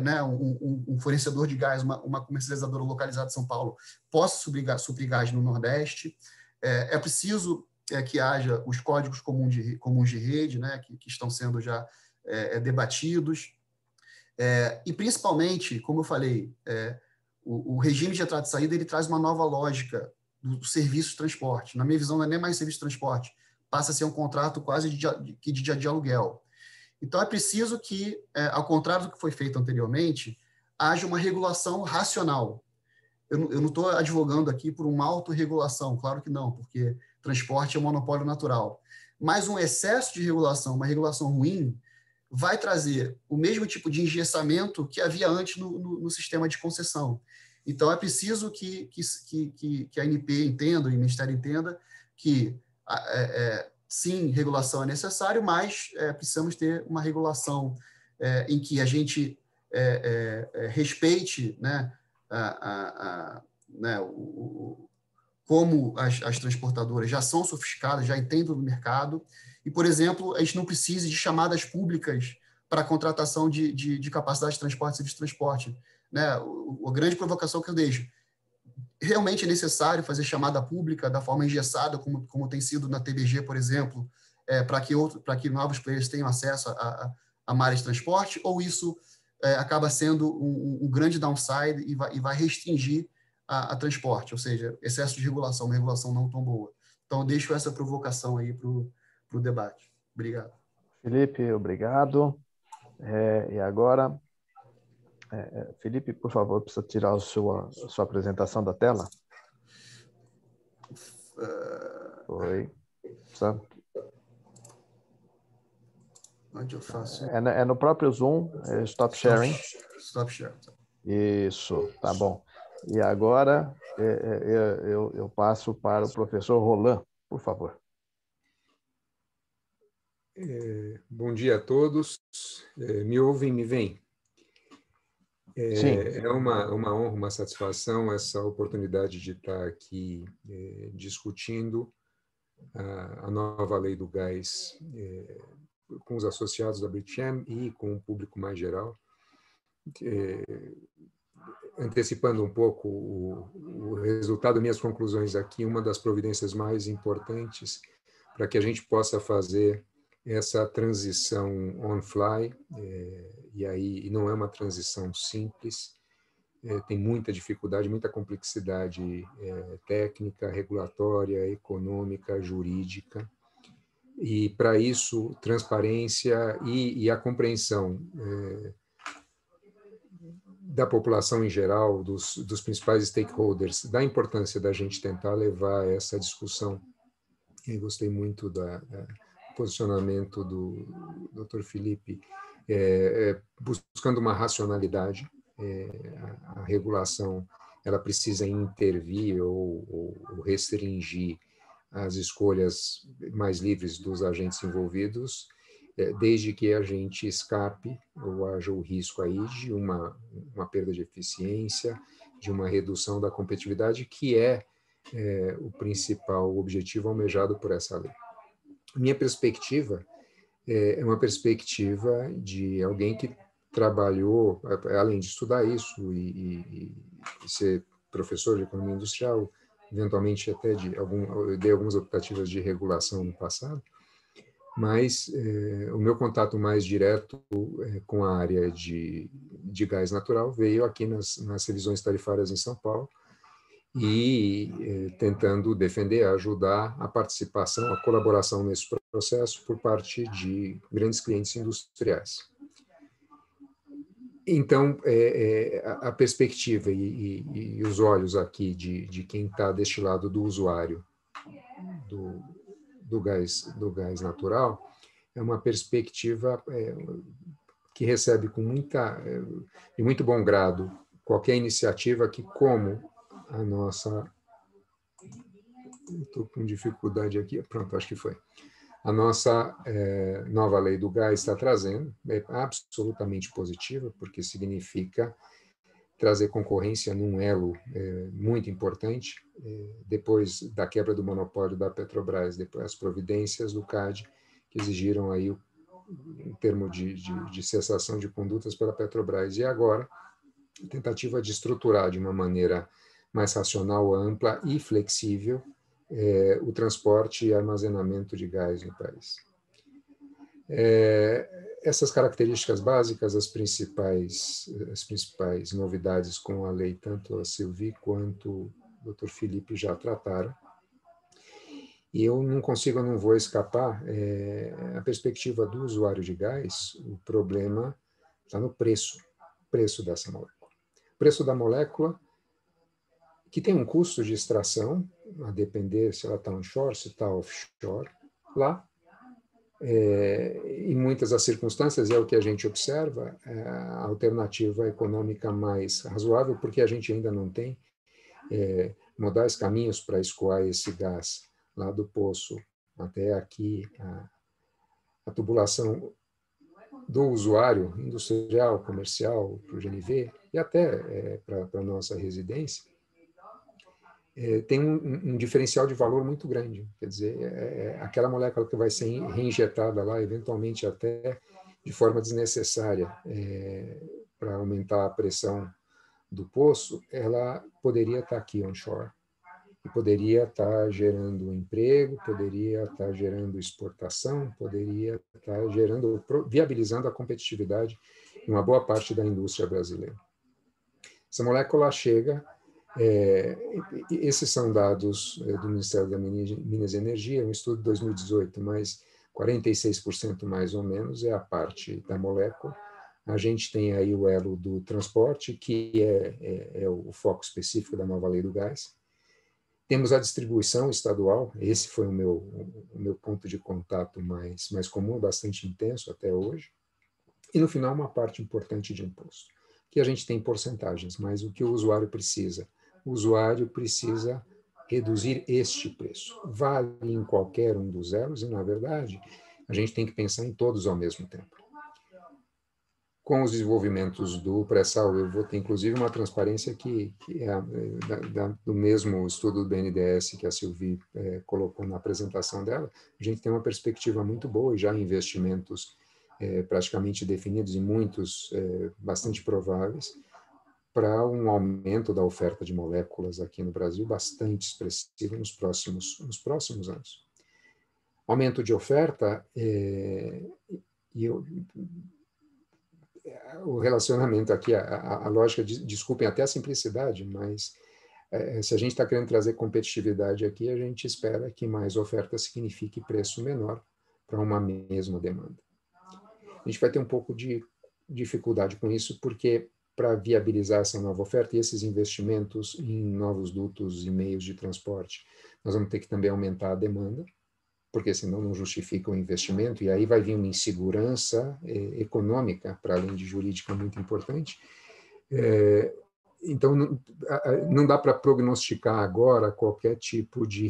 né, um fornecedor de gás, uma comercializadora localizada em São Paulo, possa suprir gás no Nordeste. É preciso que haja os códigos comuns de rede, né, que estão sendo já debatidos. E, principalmente, como eu falei, o regime de entrada e saída ele traz uma nova lógica do serviço de transporte. Na minha visão, não é nem mais serviço de transporte, passa a ser um contrato quase de aluguel. Então, é preciso que, ao contrário do que foi feito anteriormente, haja uma regulação racional. Eu não estou advogando aqui por uma autorregulação, claro que não, porque transporte é um monopólio natural. Mas um excesso de regulação, uma regulação ruim, vai trazer o mesmo tipo de engessamento que havia antes no sistema de concessão. Então, é preciso que a ANP entenda, e o Ministério entenda, que sim, regulação é necessário, mas precisamos ter uma regulação em que a gente respeite, né, como as transportadoras já são sofisticadas, já entendem do mercado, e, por exemplo, a gente não precise de chamadas públicas para a contratação de capacidade de transporte e serviço de transporte. Né? A grande provocação que eu deixo, realmente é necessário fazer chamada pública da forma engessada, como tem sido na TBG, por exemplo, para que novos players tenham acesso a malha de transporte, ou isso acaba sendo um grande downside e vai restringir a transporte, ou seja, excesso de regulação, uma regulação não tão boa. Então, eu deixo essa provocação aí para o debate. Obrigado. Felipe, obrigado. E agora, Felipe, por favor, precisa tirar a sua apresentação da tela. Oi. Onde eu faço? É no próprio Zoom, Stop Sharing. Stop Sharing. Isso, tá bom. E agora eu passo para o professor Roland, por favor. Bom dia a todos. Me ouvem, me veem? Sim. É uma honra, uma satisfação essa oportunidade de estar aqui discutindo a nova lei do gás com os associados da Britam e com o público mais geral. Antecipando um pouco o resultado, minhas conclusões aqui, uma das providências mais importantes para que a gente possa fazer essa transição on-fly, e não é uma transição simples, tem muita dificuldade, muita complexidade técnica, regulatória, econômica, jurídica, e para isso, transparência e a compreensão da população em geral, dos principais stakeholders, da importância da gente tentar levar essa discussão. Eu gostei muito do posicionamento do Dr. Felipe, buscando uma racionalidade. A regulação ela precisa intervir ou restringir as escolhas mais livres dos agentes envolvidos, desde que a gente escape ou haja o risco aí de uma perda de eficiência, de uma redução da competitividade, que é o principal objetivo almejado por essa lei. Minha perspectiva é uma perspectiva de alguém que trabalhou, além de estudar isso e ser professor de economia industrial, eventualmente até eu dei algumas optativas de regulação no passado, mas o meu contato mais direto com a área de gás natural veio aqui nas revisões tarifárias em São Paulo, e tentando defender, ajudar a participação, a colaboração nesse processo por parte de grandes clientes industriais. Então, a perspectiva e os olhos aqui de quem está deste lado do usuário do gás natural é uma perspectiva que recebe de muito bom grado qualquer iniciativa que, como a nossa... Estou com dificuldade aqui, pronto, acho que foi. A nossa nova lei do gás está trazendo, é absolutamente positiva, porque significa trazer concorrência num elo muito importante, depois da quebra do monopólio da Petrobras, depois as providências do CAD, que exigiram aí um termo de cessação de condutas pela Petrobras. E agora, a tentativa de estruturar de uma maneira mais racional, ampla e flexível o transporte e armazenamento de gás no país. Essas características básicas, as principais novidades com a lei, tanto a Sylvie quanto o Dr. Felipe já trataram. E eu não vou escapar a perspectiva do usuário de gás. O problema está no preço dessa molécula. O preço da molécula, que tem um custo de extração, a depender se ela está onshore, se está offshore, lá. Em muitas das circunstâncias, é o que a gente observa, a alternativa econômica mais razoável, porque a gente ainda não tem modais caminhos para escoar esse gás lá do poço até aqui, a tubulação do usuário industrial, comercial, para o GNV, e até para a nossa residência, tem um diferencial de valor muito grande. Quer dizer, aquela molécula que vai ser reinjetada lá, eventualmente até de forma desnecessária, para aumentar a pressão do poço, ela poderia estar aqui onshore. E poderia estar gerando emprego, poderia estar gerando exportação, poderia estar viabilizando a competitividade em uma boa parte da indústria brasileira. Essa molécula chega... esses são dados do Ministério da Minas e Energia, um estudo de 2018, mas 46% mais ou menos é a parte da molécula. A gente tem aí o elo do transporte, que é o foco específico da nova lei do gás. Temos a distribuição estadual, esse foi o meu ponto de contato mais comum, bastante intenso até hoje. E, no final, uma parte importante de imposto, que a gente tem porcentagens, mas o que o usuário precisa? O usuário precisa reduzir este preço. Vale em qualquer um dos elos e, na verdade, a gente tem que pensar em todos ao mesmo tempo. Com os desenvolvimentos do pré-sal, eu vou ter, inclusive, uma transparência que é do mesmo estudo do BNDES que a Sylvie colocou na apresentação dela. A gente tem uma perspectiva muito boa e já investimentos praticamente definidos e muitos bastante prováveis para um aumento da oferta de moléculas aqui no Brasil bastante expressivo nos próximos anos. Aumento de oferta o relacionamento aqui, a lógica, desculpem até a simplicidade, mas se a gente está querendo trazer competitividade aqui, a gente espera que mais oferta signifique preço menor para uma mesma demanda. A gente vai ter um pouco de dificuldade com isso, porque para viabilizar essa nova oferta e esses investimentos em novos dutos e meios de transporte, nós vamos ter que também aumentar a demanda, porque senão não justifica o investimento, e aí vai vir uma insegurança econômica, para além de jurídica, muito importante. Então, não dá para prognosticar agora qualquer tipo de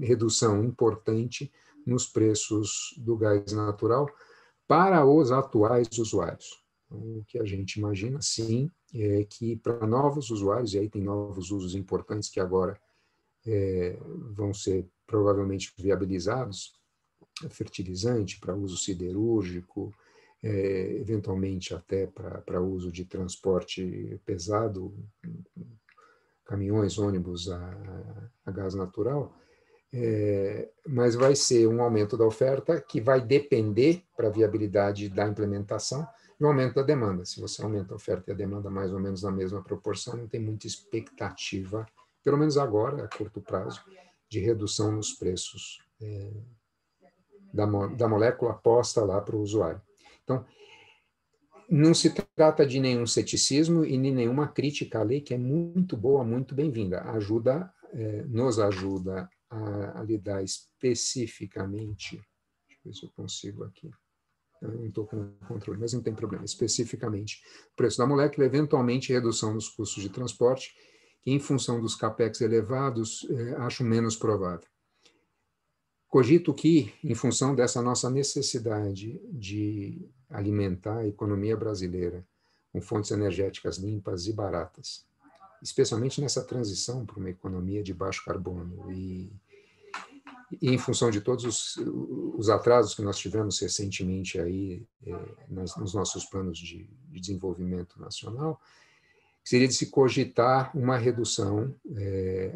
redução importante nos preços do gás natural para os atuais usuários. Então, o que a gente imagina, sim, é que para novos usuários, e aí tem novos usos importantes que agora vão ser provavelmente viabilizados, fertilizante para uso siderúrgico, eventualmente até para uso de transporte pesado, caminhões, ônibus a gás natural, mas vai ser um aumento da oferta que vai depender, para a viabilidade da implementação, do aumento da demanda. Se você aumenta a oferta e a demanda mais ou menos na mesma proporção, não tem muita expectativa, pelo menos agora, a curto prazo, de redução nos preços da molécula posta lá para o usuário. Então, não se trata de nenhum ceticismo e nem nenhuma crítica à lei, que é muito boa, muito bem-vinda. Nos ajuda a lidar especificamente, deixa eu ver se eu consigo aqui, eu não estou com o controle, mas não tem problema, especificamente o preço da molécula, eventualmente redução nos custos de transporte, que em função dos capex elevados, acho menos provável. Cogito que, em função dessa nossa necessidade de alimentar a economia brasileira com fontes energéticas limpas e baratas, especialmente nessa transição para uma economia de baixo carbono e em função de todos os atrasos que nós tivemos recentemente aí nos nossos planos de desenvolvimento nacional, seria de se cogitar uma redução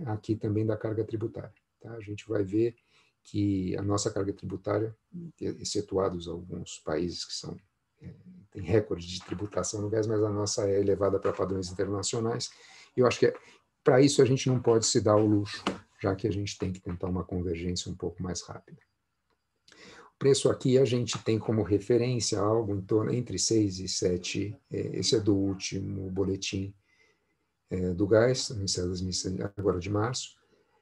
aqui também da carga tributária. Tá? A gente vai ver que a nossa carga tributária, excetuados alguns países que têm recorde de tributação no gás, mas a nossa é elevada para padrões internacionais. E eu acho que para isso a gente não pode se dar o luxo, já que a gente tem que tentar uma convergência um pouco mais rápida. O preço aqui a gente tem como referência algo em torno entre 6 e 7, esse é do último boletim do gás, agora de março,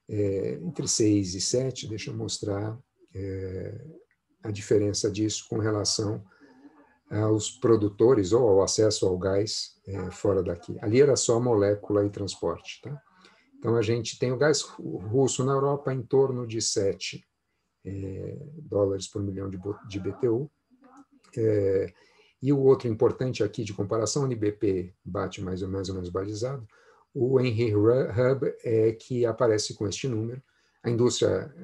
entre 6 e 7, deixa eu mostrar a diferença disso com relação aos produtores ou ao acesso ao gás fora daqui. Ali era só molécula e transporte. Tá? Então, a gente tem o gás russo na Europa em torno de 7 dólares por milhão de BTU. E o outro importante aqui de comparação, o NBP bate mais ou menos balizado, o Henry Hub que aparece com este número. A indústria,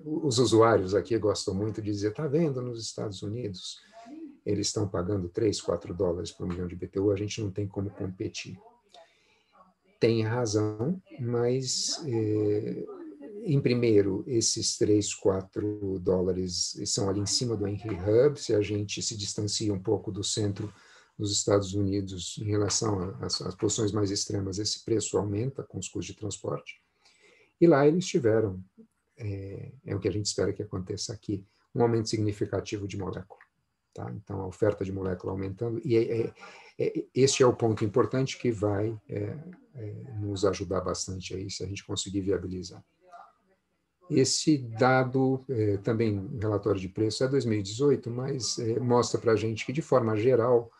os usuários aqui gostam muito de dizer, está vendo, nos Estados Unidos, eles estão pagando 3, 4 dólares por milhão de BTU, a gente não tem como competir. Tem razão, mas, em primeiro, esses 3, 4 dólares são ali em cima do Henry Hub, se a gente se distancia um pouco do centro dos Estados Unidos em relação às posições mais extremas, esse preço aumenta com os custos de transporte. E lá eles tiveram, é o que a gente espera que aconteça aqui, um aumento significativo de molécula. Tá? Então, a oferta de molécula aumentando, e este é o ponto importante que vai nos ajudar bastante aí, se a gente conseguir viabilizar. Esse dado, também um relatório de preço, é 2018, mas mostra para a gente que, de forma geral,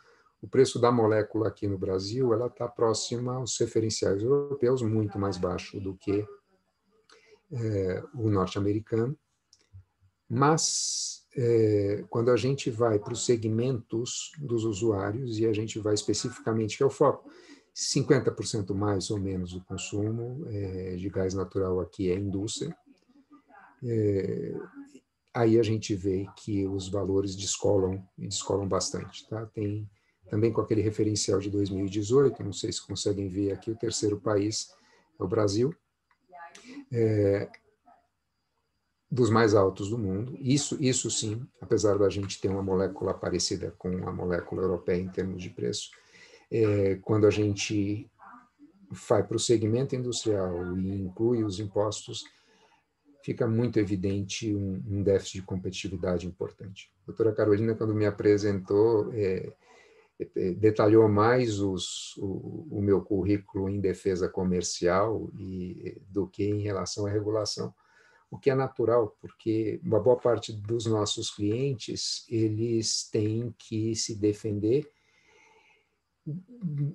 o preço da molécula aqui no Brasil ela está próxima aos referenciais europeus, muito mais baixo do que o norte-americano, mas quando a gente vai para os segmentos dos usuários, e a gente vai especificamente, que é o foco, 50% mais ou menos do consumo de gás natural aqui é indústria, aí a gente vê que os valores descolam bastante. Tá? Tem também com aquele referencial de 2018, não sei se conseguem ver aqui, o terceiro país é o Brasil, dos mais altos do mundo. Isso sim, apesar da gente ter uma molécula parecida com a molécula europeia em termos de preço, quando a gente vai para o segmento industrial e inclui os impostos, fica muito evidente um déficit de competitividade importante. A doutora Carolina, quando me apresentou, detalhou mais o meu currículo em defesa comercial do que em relação à regulação, o que é natural, porque uma boa parte dos nossos clientes, eles têm que se defender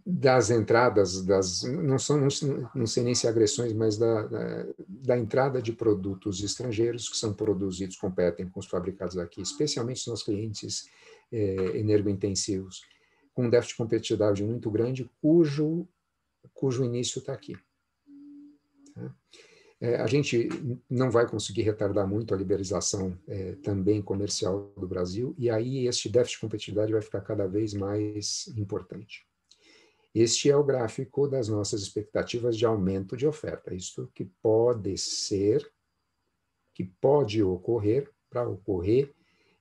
das entradas, não sei nem se agressões, mas da entrada de produtos estrangeiros que são produzidos, competem com os fabricados aqui, especialmente os nossos clientes energointensivos, com um déficit de competitividade muito grande, cujo início está aqui. Tá? A gente não vai conseguir retardar muito a liberalização também comercial do Brasil, e aí este déficit de competitividade vai ficar cada vez mais importante. Este é o gráfico das nossas expectativas de aumento de oferta. Isto que pode ocorrer. Para ocorrer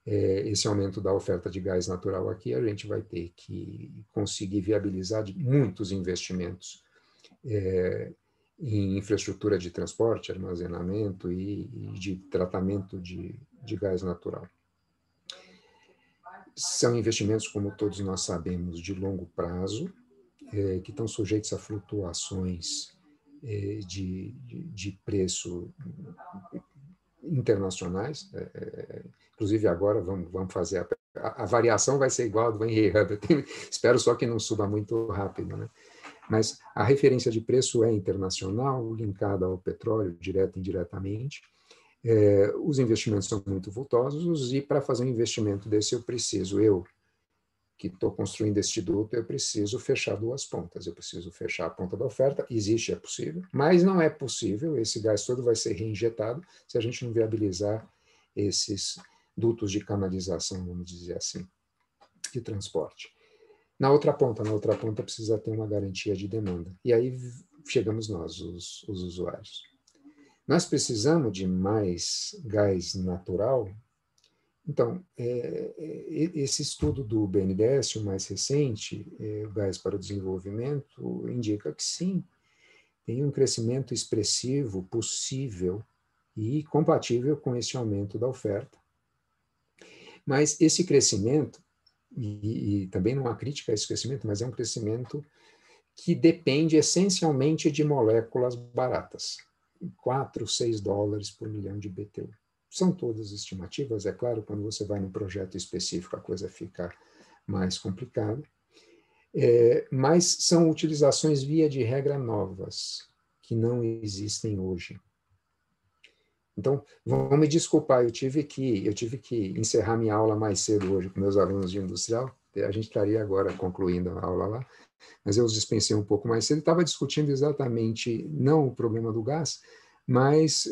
esse aumento da oferta de gás natural aqui, a gente vai ter que conseguir viabilizar muitos investimentos em infraestrutura de transporte, armazenamento e de tratamento de gás natural. São investimentos, como todos nós sabemos, de longo prazo, que estão sujeitos a flutuações de preço internacionais. Inclusive, agora vamos fazer a variação vai ser igual do Henry Hub. Espero só que não suba muito rápido, né? Mas a referência de preço é internacional, linkada ao petróleo, direto e indiretamente. Os investimentos são muito vultosos, e para fazer um investimento desse eu que estou construindo este duto, eu preciso fechar duas pontas. Eu preciso fechar a ponta da oferta, é possível, mas não é possível, esse gás todo vai ser reinjetado se a gente não viabilizar esses dutos de canalização, vamos dizer assim, de transporte. Na outra ponta precisa ter uma garantia de demanda. E aí chegamos nós, os usuários. Nós precisamos de mais gás natural. Então, esse estudo do BNDES, o mais recente, o Gás para o Desenvolvimento, indica que sim, tem um crescimento expressivo possível e compatível com esse aumento da oferta. Mas esse crescimento, e também não há crítica a esse crescimento, mas é um crescimento que depende essencialmente de moléculas baratas, 4, 6 dólares por milhão de BTU. São todas estimativas, é claro, quando você vai num projeto específico a coisa fica mais complicada, mas são utilizações via de regra novas, que não existem hoje. Então, vão me desculpar, eu tive que encerrar minha aula mais cedo hoje com meus alunos de industrial, a gente estaria agora concluindo a aula lá, mas eu os dispensei um pouco mais cedo, estava discutindo exatamente, não o problema do gás, mas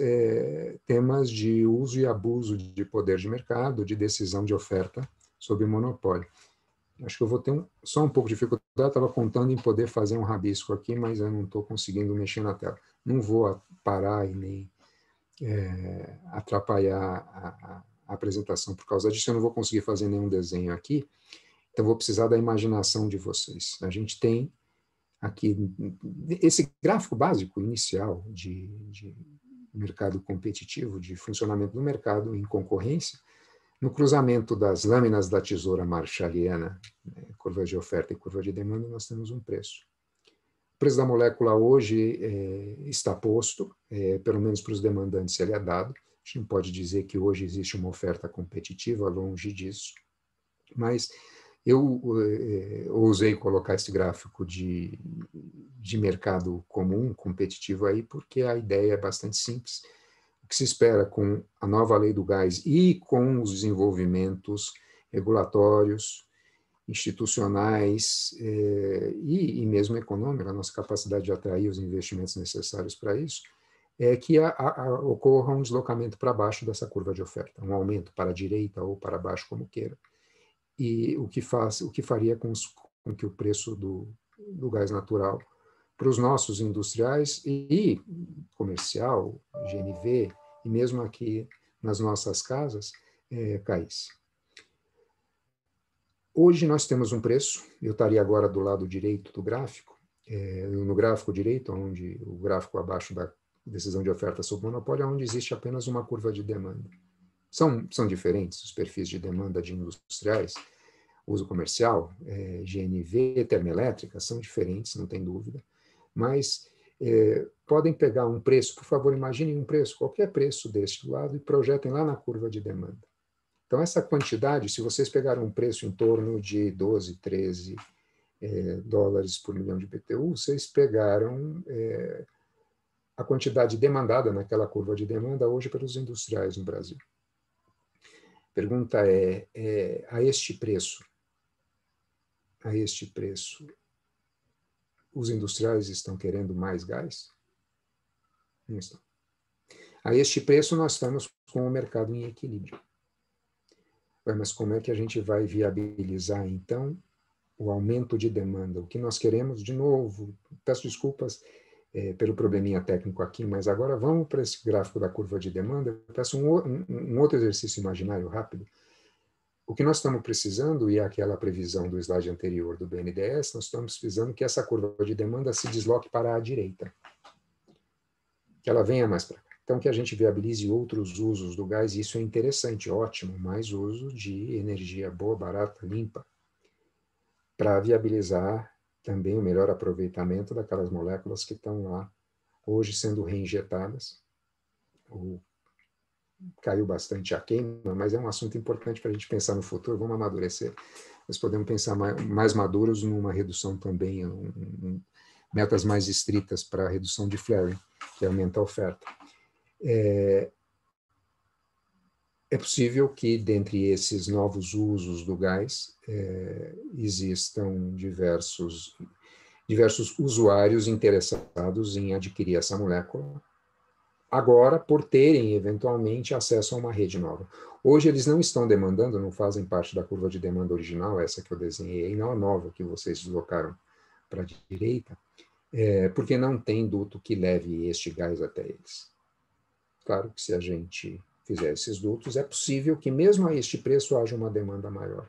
temas de uso e abuso de poder de mercado, de decisão de oferta sobre monopólio. Acho que eu vou ter só um pouco de dificuldade, estava contando em poder fazer um rabisco aqui, mas eu não estou conseguindo mexer na tela. Não vou parar e nem atrapalhar a apresentação por causa disso, eu não vou conseguir fazer nenhum desenho aqui, então vou precisar da imaginação de vocês. A gente tem aqui esse gráfico básico inicial de mercado competitivo, de funcionamento do mercado em concorrência, No cruzamento das lâminas da tesoura marshalliana, curva de oferta e curva de demanda, nós temos um preço. O preço da molécula hoje está posto, pelo menos para os demandantes ele é dado. A gente não pode dizer que hoje existe uma oferta competitiva, longe disso. Mas eu ousei colocar esse gráfico de mercado comum, competitivo aí, porque a ideia é bastante simples. O que se espera com a nova lei do gás e com os desenvolvimentos regulatórios, institucionais e mesmo econômica, a nossa capacidade de atrair os investimentos necessários para isso, é que ocorra um deslocamento para baixo dessa curva de oferta, um aumento para a direita ou para baixo, como queira. E o que faria com que o preço do gás natural para os nossos industriais e comercial, GNV, e mesmo aqui nas nossas casas, caísse. Hoje nós temos um preço, eu estaria agora do lado direito do gráfico, no gráfico direito, onde o gráfico abaixo da decisão de oferta sobre monopólio, onde existe apenas uma curva de demanda. São diferentes os perfis de demanda de industriais, uso comercial, GNV, termoelétrica, são diferentes, não tem dúvida, mas podem pegar um preço, por favor, imaginem um preço, qualquer preço deste lado, e projetem lá na curva de demanda. Então, essa quantidade, se vocês pegaram um preço em torno de 12, 13 dólares por milhão de BTU, vocês pegaram a quantidade demandada naquela curva de demanda hoje pelos industriais no Brasil. Pergunta a este preço, os industriais estão querendo mais gás? Não estão. A este preço, nós estamos com o mercado em equilíbrio. Mas como é que a gente vai viabilizar, então, o aumento de demanda? O que nós queremos, de novo, peço desculpas pelo probleminha técnico aqui, mas agora vamos para esse gráfico da curva de demanda. Eu peço um outro exercício imaginário rápido. O que nós estamos precisando, e é aquela previsão do slide anterior do BNDES, nós estamos precisando que essa curva de demanda se desloque para a direita, que ela venha mais para cá. Então, que a gente viabilize outros usos do gás, e isso é interessante, ótimo, mais uso de energia boa, barata, limpa, para viabilizar também o melhor aproveitamento daquelas moléculas que estão lá, hoje sendo reinjetadas. Caiu bastante a queima, mas é um assunto importante para a gente pensar no futuro, vamos amadurecer. Nós podemos pensar mais maduros numa redução também, metas mais estritas para a redução de flaring, que aumenta a oferta. É possível que, dentre esses novos usos do gás, existam diversos usuários interessados em adquirir essa molécula, agora por terem, eventualmente, acesso a uma rede nova. Hoje eles não estão demandando, não fazem parte da curva de demanda original, essa que eu desenhei, não a nova que vocês deslocaram para a direita, porque não tem duto que leve este gás até eles. Claro que se a gente fizer esses dutos, é possível que mesmo a este preço haja uma demanda maior.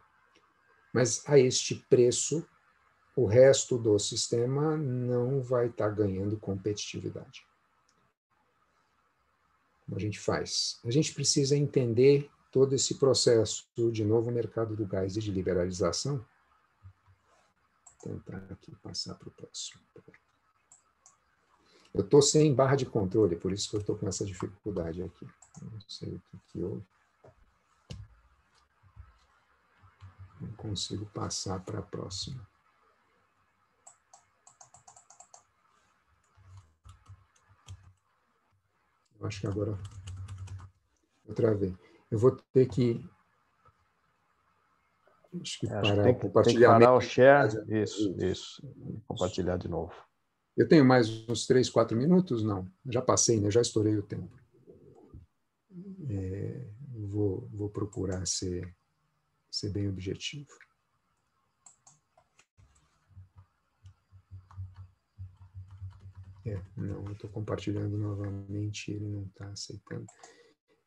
Mas a este preço, o resto do sistema não vai estar ganhando competitividade. Como a gente faz? A gente precisa entender todo esse processo de novo mercado do gás e de liberalização. Vou tentar aqui passar para o próximo. Eu estou sem barra de controle, por isso que eu estou com essa dificuldade aqui. Não sei o que houve. Não consigo passar para a próxima. Eu acho que agora eu travei. Eu vou ter que parar o compartilhamento. Tem que parar o share. Isso. Compartilhar de novo. Eu tenho mais uns 3, 4 minutos? Não. Já passei, né? Já estourei o tempo. Vou procurar ser bem objetivo. Não, eu estou compartilhando novamente, ele não está aceitando.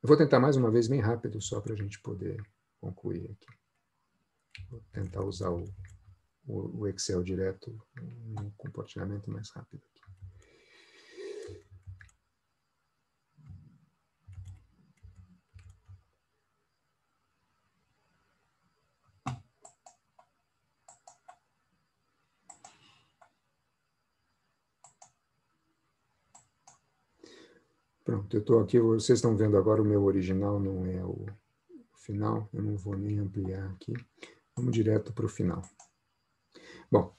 Eu vou tentar mais uma vez, bem rápido, só para a gente poder concluir aqui. Vou tentar usar o Excel direto, um compartilhamento mais rápido aqui. Pronto, eu estou aqui, vocês estão vendo agora o meu original, não é o final, eu não vou nem ampliar aqui. Vamos direto para o final. Bom,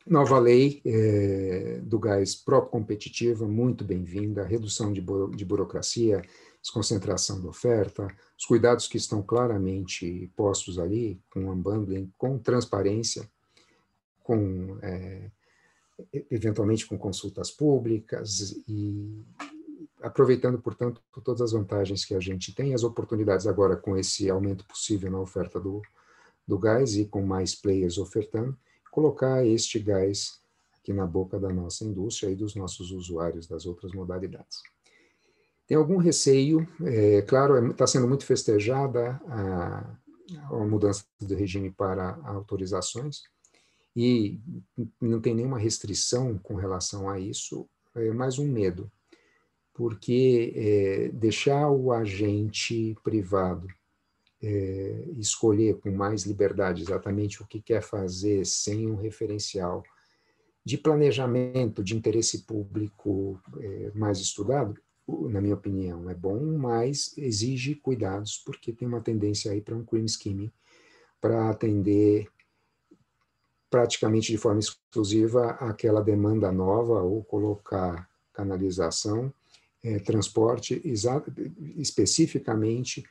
nova lei do gás pró-competitiva, muito bem-vinda, redução de burocracia, desconcentração da oferta, os cuidados que estão claramente postos ali, com unbundling, com transparência, com, eventualmente com consultas públicas e aproveitando, portanto, todas as vantagens que a gente tem, as oportunidades agora com esse aumento possível na oferta do gás e com mais players ofertando, colocar este gás aqui na boca da nossa indústria e dos nossos usuários das outras modalidades. Tem algum receio, claro, está sendo muito festejada a mudança do regime para autorizações e não tem nenhuma restrição com relação a isso, é mais um medo, porque deixar o agente privado escolher com mais liberdade exatamente o que quer fazer sem um referencial de planejamento, de interesse público mais estudado, na minha opinião, é bom, mas exige cuidados, porque tem uma tendência aí para um cream skimming, para atender praticamente de forma exclusiva aquela demanda nova ou colocar canalização, transporte especificamente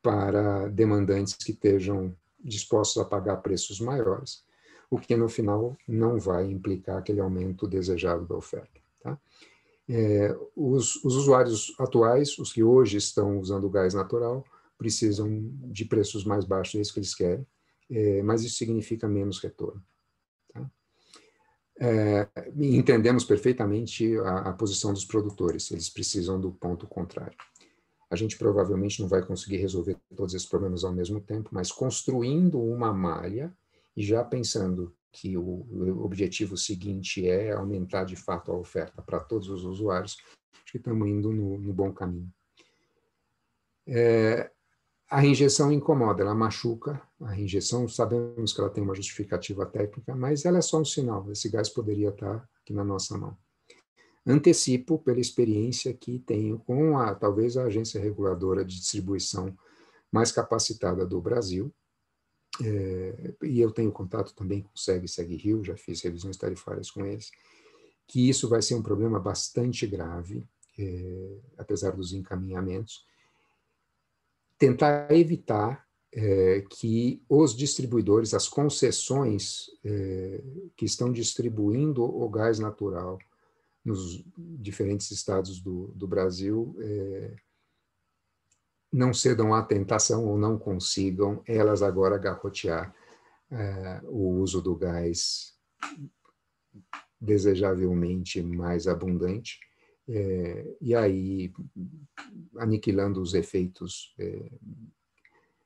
para demandantes que estejam dispostos a pagar preços maiores, o que no final não vai implicar aquele aumento desejado da oferta. Tá? Os usuários atuais, os que hoje estão usando o gás natural, precisam de preços mais baixos, é isso que eles querem, mas isso significa menos retorno. Tá? Entendemos perfeitamente a posição dos produtores, eles precisam do ponto contrário. A gente provavelmente não vai conseguir resolver todos esses problemas ao mesmo tempo, mas construindo uma malha e já pensando que o objetivo seguinte é aumentar de fato a oferta para todos os usuários, acho que estamos indo no bom caminho. A reinjeção incomoda, ela machuca. A reinjeção, sabemos que ela tem uma justificativa técnica, mas ela é só um sinal. Esse gás poderia estar aqui na nossa mão. Antecipo pela experiência que tenho com talvez a agência reguladora de distribuição mais capacitada do Brasil, e eu tenho contato também com o SEG Rio, já fiz revisões tarifárias com eles, que isso vai ser um problema bastante grave, apesar dos encaminhamentos. Tentar evitar que os distribuidores, as concessões que estão distribuindo o gás natural nos diferentes estados do Brasil não cedam à tentação ou não consigam elas agora garrotear o uso do gás desejavelmente mais abundante, e aí aniquilando os efeitos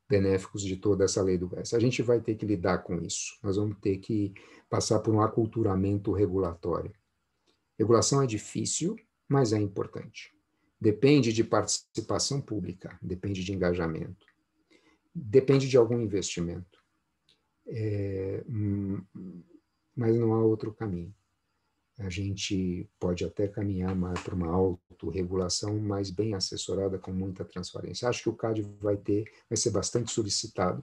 benéficos de toda essa lei do gás. A gente vai ter que lidar com isso, nós vamos ter que passar por um aculturamento regulatório. Regulação é difícil, mas é importante. Depende de participação pública, depende de engajamento, depende de algum investimento, mas não há outro caminho. A gente pode até caminhar para uma autorregulação mais bem assessorada, com muita transparência. Acho que o CAD vai ser bastante solicitado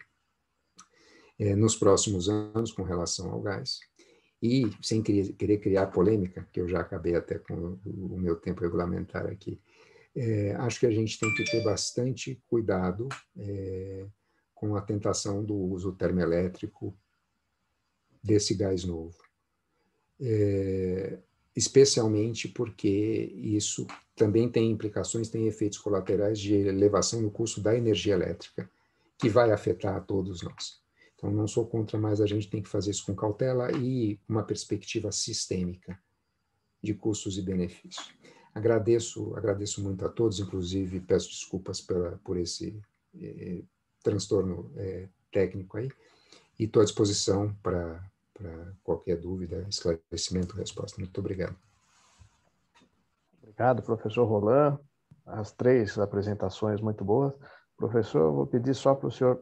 nos próximos anos com relação ao gás. E, sem querer criar polêmica, que eu já acabei até com o meu tempo regulamentar aqui, acho que a gente tem que ter bastante cuidado com a tentação do uso termoelétrico desse gás novo. Especialmente porque isso também tem implicações, tem efeitos colaterais de elevação no custo da energia elétrica, que vai afetar a todos nós. Então, não sou contra, mas a gente tem que fazer isso com cautela e uma perspectiva sistêmica de custos e benefícios. Agradeço muito a todos, inclusive peço desculpas por esse transtorno técnico aí, e estou à disposição para qualquer dúvida, esclarecimento, resposta. Muito obrigado. Obrigado, professor Roland. As 3 apresentações muito boas. Professor, eu vou pedir só para o senhor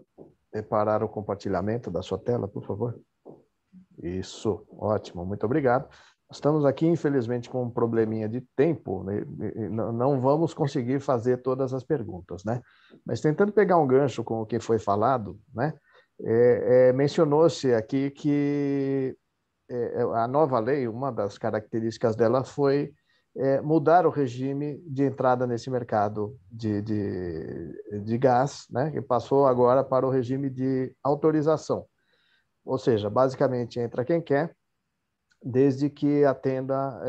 preparar o compartilhamento da sua tela, por favor. Isso, ótimo, muito obrigado. estamos aqui, infelizmente, com um probleminha de tempo, né? Não vamos conseguir fazer todas as perguntas, né? Mas tentando pegar um gancho com o que foi falado, né? Mencionou-se aqui que a nova lei, uma das características dela foi mudar o regime de entrada nesse mercado de gás, né? Que passou agora para o regime de autorização. Ou seja, basicamente entra quem quer, desde que atenda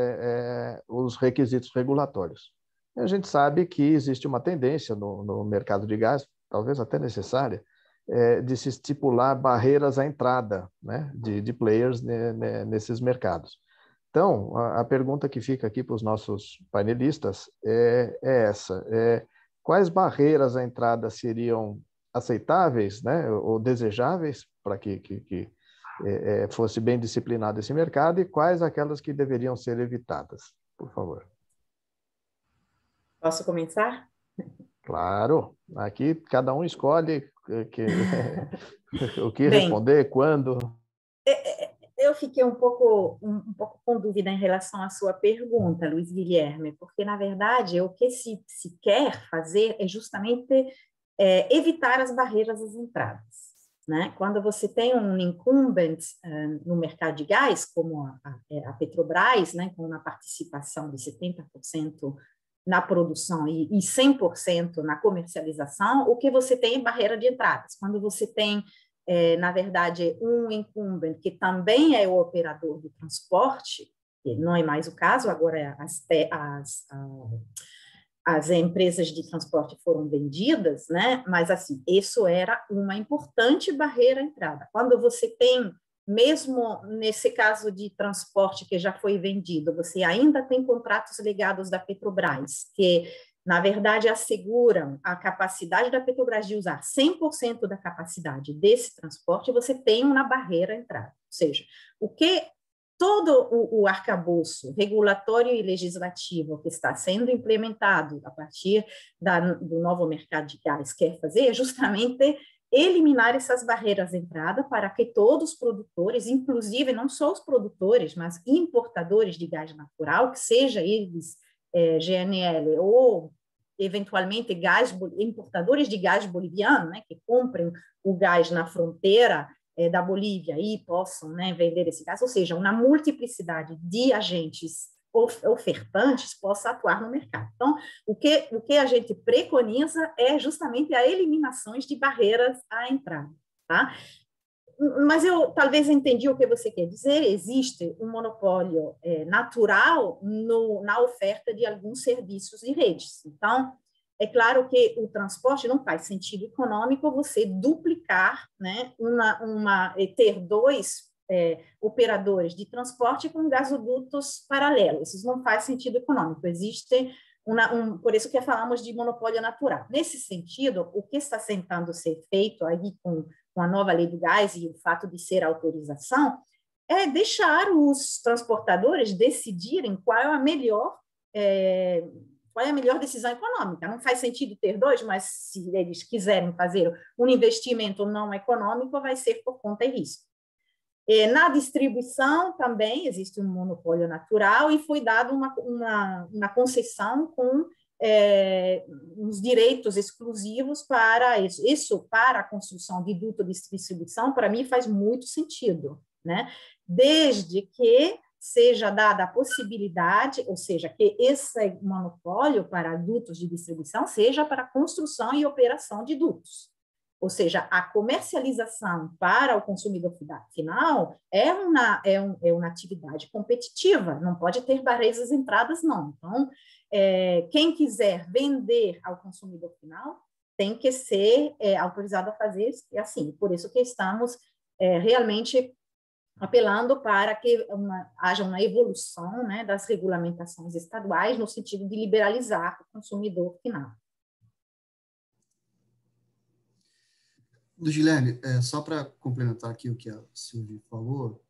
os requisitos regulatórios. E a gente sabe que existe uma tendência no mercado de gás, talvez até necessária, de se estipular barreiras à entrada, né, de players nesses mercados. Então, a pergunta que fica aqui para os nossos painelistas é essa: quais barreiras à entrada seriam aceitáveis, né, ou desejáveis para que fosse bem disciplinado esse mercado, e quais aquelas que deveriam ser evitadas? Por favor. Posso começar? Claro. Aqui cada um escolhe o que responder, quando. Eu fiquei um pouco com dúvida em relação à sua pergunta, Luiz Guilherme, porque, na verdade, o que se quer fazer é justamente evitar as barreiras às entradas. Né? Quando você tem um incumbent no mercado de gás, como a Petrobras, né, com uma participação de 70% na produção e 100% na comercialização, o que você tem é barreira de entradas. Quando você tem, na verdade, um incumbent que também é o operador do transporte, que não é mais o caso, agora as empresas de transporte foram vendidas, né? Mas, assim, isso era uma importante barreira à entrada. Quando você tem, mesmo nesse caso de transporte que já foi vendido, você ainda tem contratos legados da Petrobras, que, na verdade, asseguram a capacidade da Petrobras de usar 100% da capacidade desse transporte, você tem uma barreira à entrada. Ou seja, todo o arcabouço regulatório e legislativo que está sendo implementado a partir do novo mercado de gás quer fazer é justamente eliminar essas barreiras de entrada para que todos os produtores, inclusive não só os produtores, mas importadores de gás natural, que seja eles GNL ou eventualmente importadores de gás boliviano, né, que comprem o gás na fronteira da Bolívia e possam, né, vender esse gás, ou seja, uma multiplicidade de agentes ofertantes possa atuar no mercado. Então, o que a gente preconiza é justamente a eliminação de barreiras à entrada, tá? Mas eu talvez entendi o que você quer dizer. Existe um monopólio natural na oferta de alguns serviços de redes. Então, é claro que o transporte não faz sentido econômico você duplicar, né, ter dois operadores de transporte com gasodutos paralelos. Isso não faz sentido econômico. Existe por isso que falamos de monopólio natural. Nesse sentido, o que está tentando ser feito aí com a nova lei do gás e o fato de ser autorização é deixar os transportadores decidirem qual é a melhor decisão econômica. Não faz sentido ter dois, mas se eles quiserem fazer um investimento não econômico, vai ser por conta e risco. Na distribuição também existe um monopólio natural e foi dada uma concessão com uns direitos exclusivos para isso. Isso, para a construção de duto de distribuição, para mim faz muito sentido, né? Desde que seja dada a possibilidade, ou seja, que esse monopólio para dutos de distribuição seja para construção e operação de dutos. Ou seja, a comercialização para o consumidor final é uma atividade competitiva, não pode ter barreiras de entradas, não. Então, quem quiser vender ao consumidor final tem que ser autorizado a fazer assim. Por isso que estamos realmente apelando para que haja uma evolução, né, das regulamentações estaduais no sentido de liberalizar o consumidor final. Luiz Guilherme, só para complementar aqui o que a Silvia falou,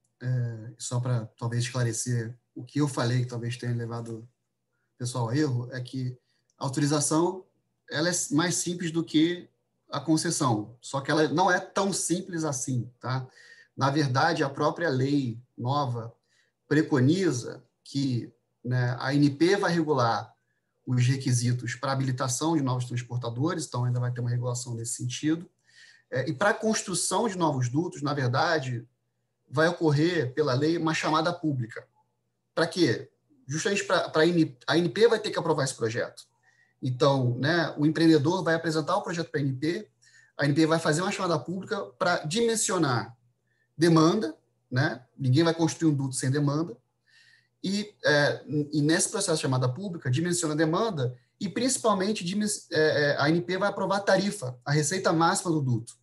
só para talvez esclarecer o que eu falei, que talvez tenha levado o pessoal a erro, é que a autorização ela é mais simples do que a concessão, só que ela não é tão simples assim, tá? Na verdade, a própria lei nova preconiza que, né, a ANP vai regular os requisitos para habilitação de novos transportadores, então ainda vai ter uma regulação nesse sentido. E para a construção de novos dutos, na verdade, vai ocorrer, pela lei, uma chamada pública. Para quê? Justamente para a ANP vai ter que aprovar esse projeto. Então, né, o empreendedor vai apresentar o projeto para a ANP vai fazer uma chamada pública para dimensionar demanda, né? Ninguém vai construir um duto sem demanda, e nesse processo de chamada pública, dimensiona a demanda e, principalmente, a ANP vai aprovar a tarifa, a receita máxima do duto.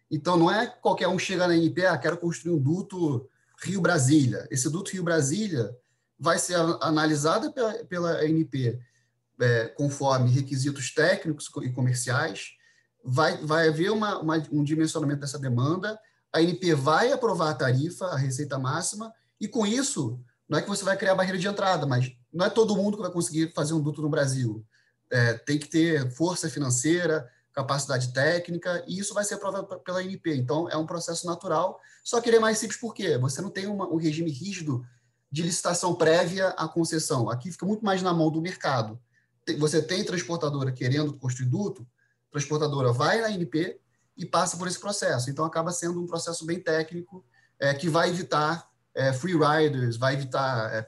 Então, não é qualquer um chega na ANP, quero construir um duto Rio-Brasília. Esse duto Rio-Brasília vai ser analisado pela ANP conforme requisitos técnicos e comerciais, vai haver um dimensionamento dessa demanda, a ANP vai aprovar a tarifa, a receita máxima, e com isso, não é que você vai criar barreira de entrada, mas não é todo mundo que vai conseguir fazer um duto no Brasil. Tem que ter força financeira, capacidade técnica, e isso vai ser aprovado pela ANP. Então, é um processo natural, só que ele é mais simples por quê? Você não tem um regime rígido de licitação prévia à concessão. Aqui fica muito mais na mão do mercado. Você tem transportadora querendo construir duto, a transportadora vai na ANP e passa por esse processo. Então, acaba sendo um processo bem técnico, que vai evitar free riders, vai evitar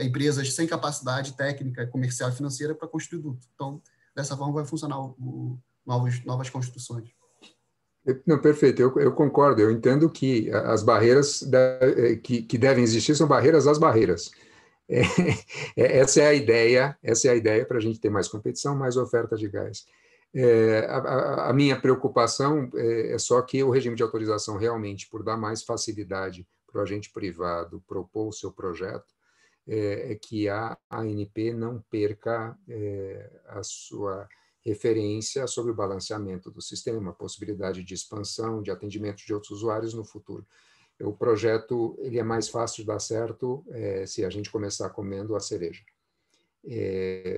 empresas sem capacidade técnica, comercial e financeira para construir duto. Então, dessa forma, vai funcionar novas construções. Não, perfeito, eu concordo. Eu entendo que as barreiras que devem existir são barreiras às barreiras. Essa é a ideia para a gente ter mais competição, mais oferta de gás. A minha preocupação é só que o regime de autorização realmente, por dar mais facilidade para o agente privado propor o seu projeto, que a ANP não perca a sua referência sobre o balanceamento do sistema, a possibilidade de expansão, de atendimento de outros usuários no futuro. O projeto ele é mais fácil de dar certo se a gente começar comendo a cereja.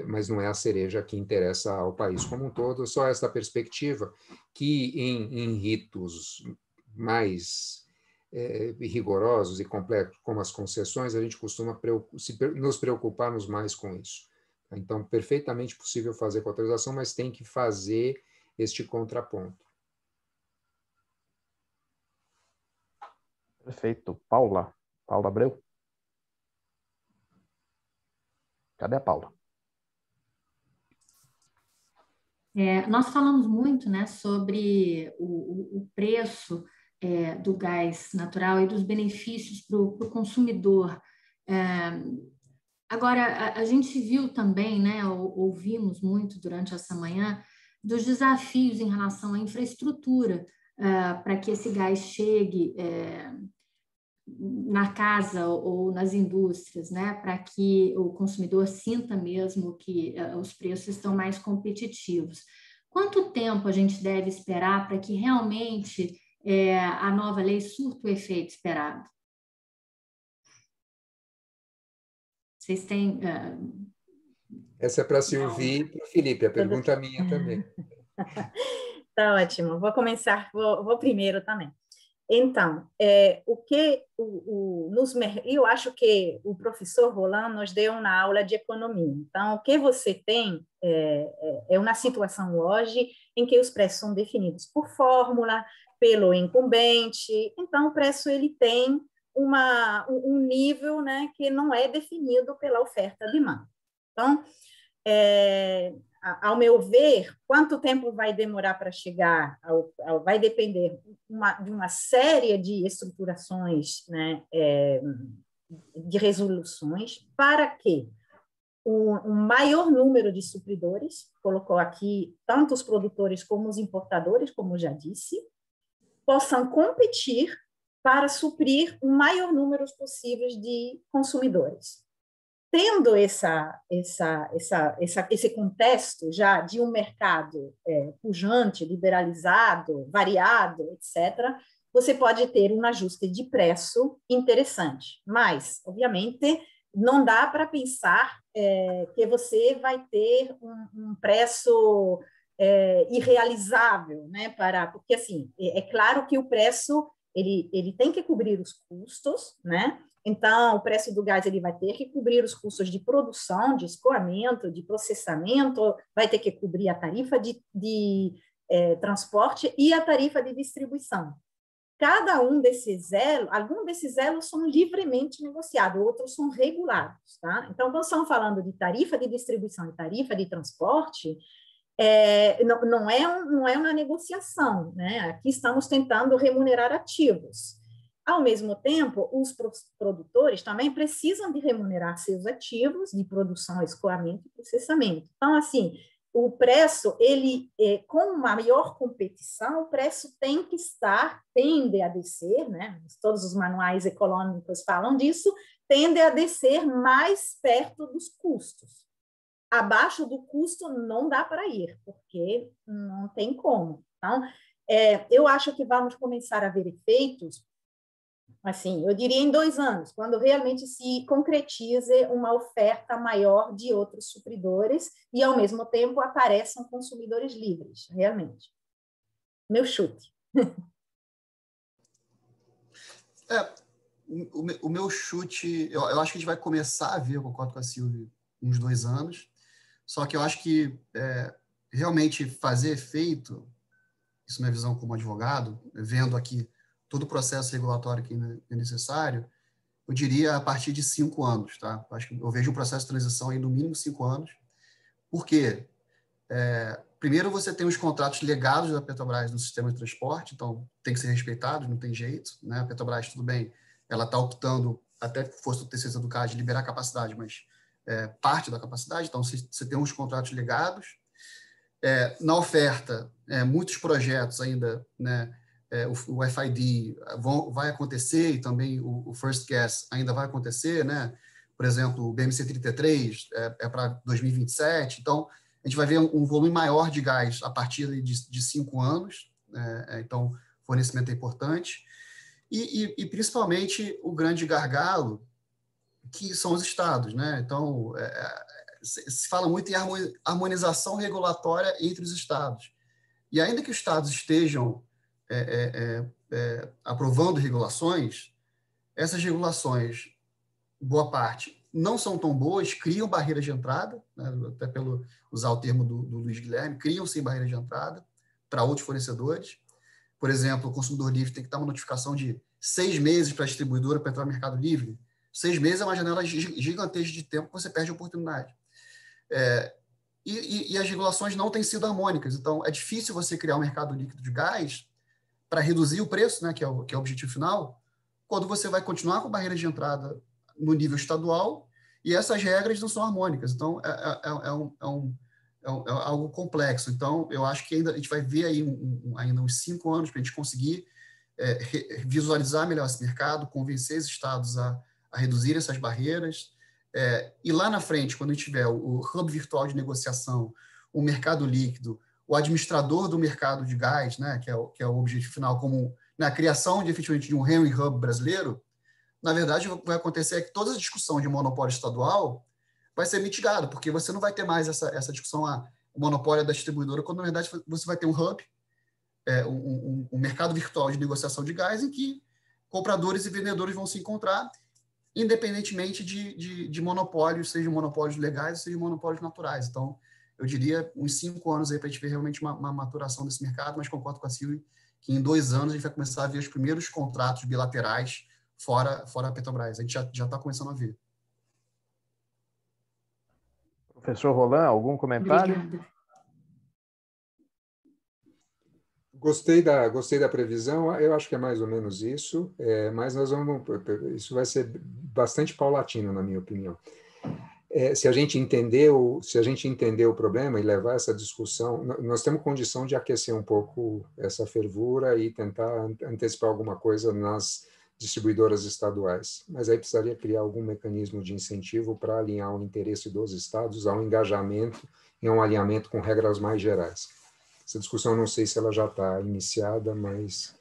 Mas não é a cereja que interessa ao país como um todo, só essa perspectiva que em ritos mais rigorosos e complexos, como as concessões, a gente costuma nos preocuparmos mais com isso. Então, perfeitamente possível fazer com autorização, mas tem que fazer este contraponto. Perfeito. Paula Abreu. Cadê a Paula? Nós falamos muito, né, sobre o preço do gás natural e dos benefícios para o consumidor. Agora, a gente viu também, né, ouvimos muito durante essa manhã, dos desafios em relação à infraestrutura para que esse gás chegue na casa ou nas indústrias, né, para que o consumidor sinta mesmo que os preços estão mais competitivos. Quanto tempo a gente deve esperar para que realmente a nova lei surta o efeito esperado? Vocês têm... Essa é para a Silvia e para o Felipe, a pergunta é minha também. Tá ótimo, vou começar, vou primeiro também. Então, eu acho que o professor Roland nos deu na aula de economia. Então, o que você tem é uma situação hoje em que os preços são definidos por fórmula, pelo incumbente. Então, o preço ele tem um nível, né, que não é definido pela oferta e demanda. Então, ao meu ver, quanto tempo vai demorar para chegar, vai depender de uma série de estruturações, né, de resoluções, para que um maior número de supridores, colocou aqui tanto os produtores como os importadores, como já disse, possam competir para suprir o maior número possível de consumidores. Tendo esse contexto já de um mercado pujante, liberalizado, variado, etc., você pode ter um ajuste de preço interessante. Mas, obviamente, não dá para pensar que você vai ter um preço irrealizável, né? Porque, assim, é claro que o preço ele tem que cobrir os custos, né? Então, o preço do gás ele vai ter que cobrir os custos de produção, de escoamento, de processamento, vai ter que cobrir a tarifa de transporte e a tarifa de distribuição. Cada um desses elos, alguns desses elos são livremente negociados, outros são regulados, tá? Então, quando estamos falando de tarifa de distribuição e tarifa de transporte, não é uma negociação, né? Aqui estamos tentando remunerar ativos. Ao mesmo tempo, os produtores também precisam de remunerar seus ativos de produção, escoamento e processamento. Então, assim, o preço, com maior competição, o preço tende a descer, né? Todos os manuais econômicos falam disso, tende a descer mais perto dos custos. Abaixo do custo não dá para ir, porque não tem como. Então, eu acho que vamos começar a ver efeitos, assim, eu diria em 2 anos, quando realmente se concretize uma oferta maior de outros supridores e, ao mesmo tempo, apareçam consumidores livres, realmente. Meu chute. O meu chute, eu acho que a gente vai começar a ver, eu concordo com a Silvia, uns 2 anos, só que eu acho que realmente fazer efeito, isso é minha visão como advogado, vendo aqui todo o processo regulatório que é necessário, eu diria a partir de 5 anos, tá? Acho que eu vejo um processo de transição aí no mínimo 5 anos. Por quê? Primeiro, você tem os contratos legados da Petrobras no sistema de transporte, então tem que ser respeitado, não tem jeito, né? A Petrobras, tudo bem, ela está optando, até que fosse o terceiro do CAD, liberar a capacidade, mas parte da capacidade, então você tem os contratos legados. Na oferta, muitos projetos ainda, né? O FID vai acontecer e também o First Gas ainda vai acontecer, né? Por exemplo, o BMC-33 é para 2027, então a gente vai ver um volume maior de gás a partir de 5 anos, então fornecimento é importante, e principalmente o grande gargalo, que são os estados, né? Então, se fala muito em harmonização regulatória entre os estados, e ainda que os estados estejam aprovando regulações, essas regulações, boa parte, não são tão boas, criam barreiras de entrada, né, até pelo usar o termo do Luiz Guilherme, criam-se barreiras de entrada para outros fornecedores. Por exemplo, o consumidor livre tem que dar uma notificação de 6 meses para a distribuidora para entrar no Mercado Livre. 6 meses é uma janela gigantesca de tempo que você perde a oportunidade. E as regulações não têm sido harmônicas, então é difícil você criar um mercado líquido de gás para reduzir o preço, né, que é o objetivo final, quando você vai continuar com barreiras de entrada no nível estadual e essas regras não são harmônicas. Então, é algo complexo. Então, eu acho que ainda a gente vai ver aí ainda uns 5 anos para a gente conseguir visualizar melhor esse mercado, convencer os estados a reduzir essas barreiras. E lá na frente, quando a gente tiver o hub virtual de negociação, o mercado líquido, o administrador do mercado de gás, né, que é o objetivo final, como na criação efetivamente de um Henry Hub brasileiro, na verdade, o que vai acontecer é que toda a discussão de monopólio estadual vai ser mitigada, porque você não vai ter mais essa discussão, o monopólio da distribuidora, quando, na verdade, você vai ter um hub, um mercado virtual de negociação de gás, em que compradores e vendedores vão se encontrar, independentemente de monopólios, sejam monopólios legais, sejam monopólios naturais. Então, eu diria uns 5 anos aí para a gente ver realmente uma maturação desse mercado, mas concordo com a Silvia que em 2 anos a gente vai começar a ver os primeiros contratos bilaterais fora a Petrobras. A gente já está começando a ver. Professor Roland, algum comentário? Obrigada. Gostei da previsão, eu acho que é mais ou menos isso, mas isso vai ser bastante paulatino, na minha opinião. Se a gente entender o problema e levar essa discussão, nós temos condição de aquecer um pouco essa fervura e tentar antecipar alguma coisa nas distribuidoras estaduais, mas aí precisaria criar algum mecanismo de incentivo para alinhar o interesse dos estados ao engajamento e a um alinhamento com regras mais gerais. Essa discussão, não sei se ela já está iniciada, mas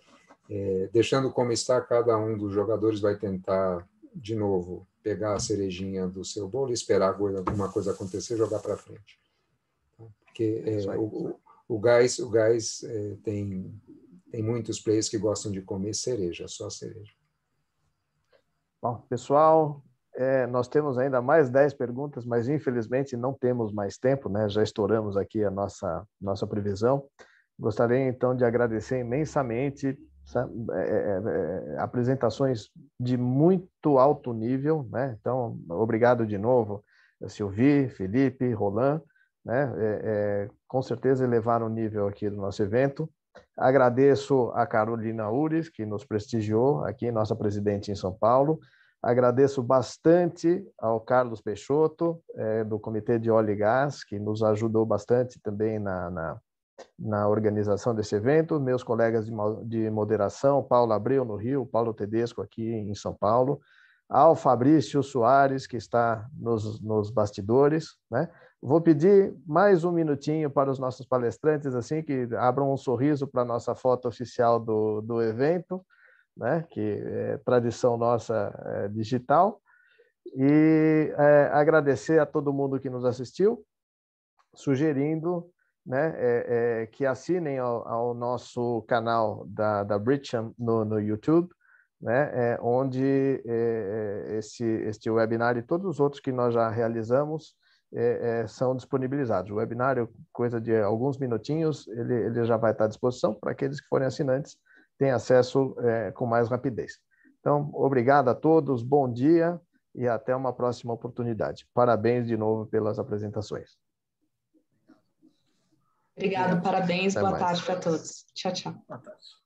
deixando como está, cada um dos jogadores vai tentar, de novo, pegar a cerejinha do seu bolo e esperar alguma coisa acontecer e jogar para frente. Porque o gás tem muitos players que gostam de comer cereja, só cereja. Bom, pessoal, nós temos ainda mais 10 perguntas, mas infelizmente não temos mais tempo, né? Já estouramos aqui a nossa previsão. Gostaria então de agradecer imensamente apresentações de muito alto nível, né? Então, obrigado de novo, Sylvie, Felipe, Roland, né? Com certeza elevaram o nível aqui do nosso evento. Agradeço a Carolina Ures, que nos prestigiou aqui, nossa presidente em São Paulo. Agradeço bastante ao Carlos Peixoto, do Comitê de Óleo e Gás, que nos ajudou bastante também na organização desse evento. Meus colegas de moderação, Paulo Abreu, no Rio, Paulo Tedesco, aqui em São Paulo. Ao Fabrício Soares, que está nos bastidores, né? Vou pedir mais um minutinho para os nossos palestrantes, assim, que abram um sorriso para a nossa foto oficial do evento, né? Que é tradição nossa digital. E agradecer a todo mundo que nos assistiu, sugerindo, né, que assinem ao nosso canal da Bridgecham no YouTube, né, onde este webinar e todos os outros que nós já realizamos são disponibilizados. O webinário, coisa de alguns minutinhos, ele já vai estar à disposição para aqueles que forem assinantes, têm acesso com mais rapidez. Então, obrigado a todos, bom dia e até uma próxima oportunidade. Parabéns de novo pelas apresentações. Obrigado, parabéns, Até boa mais. tarde para todos. Tchau, tchau. Boa tarde.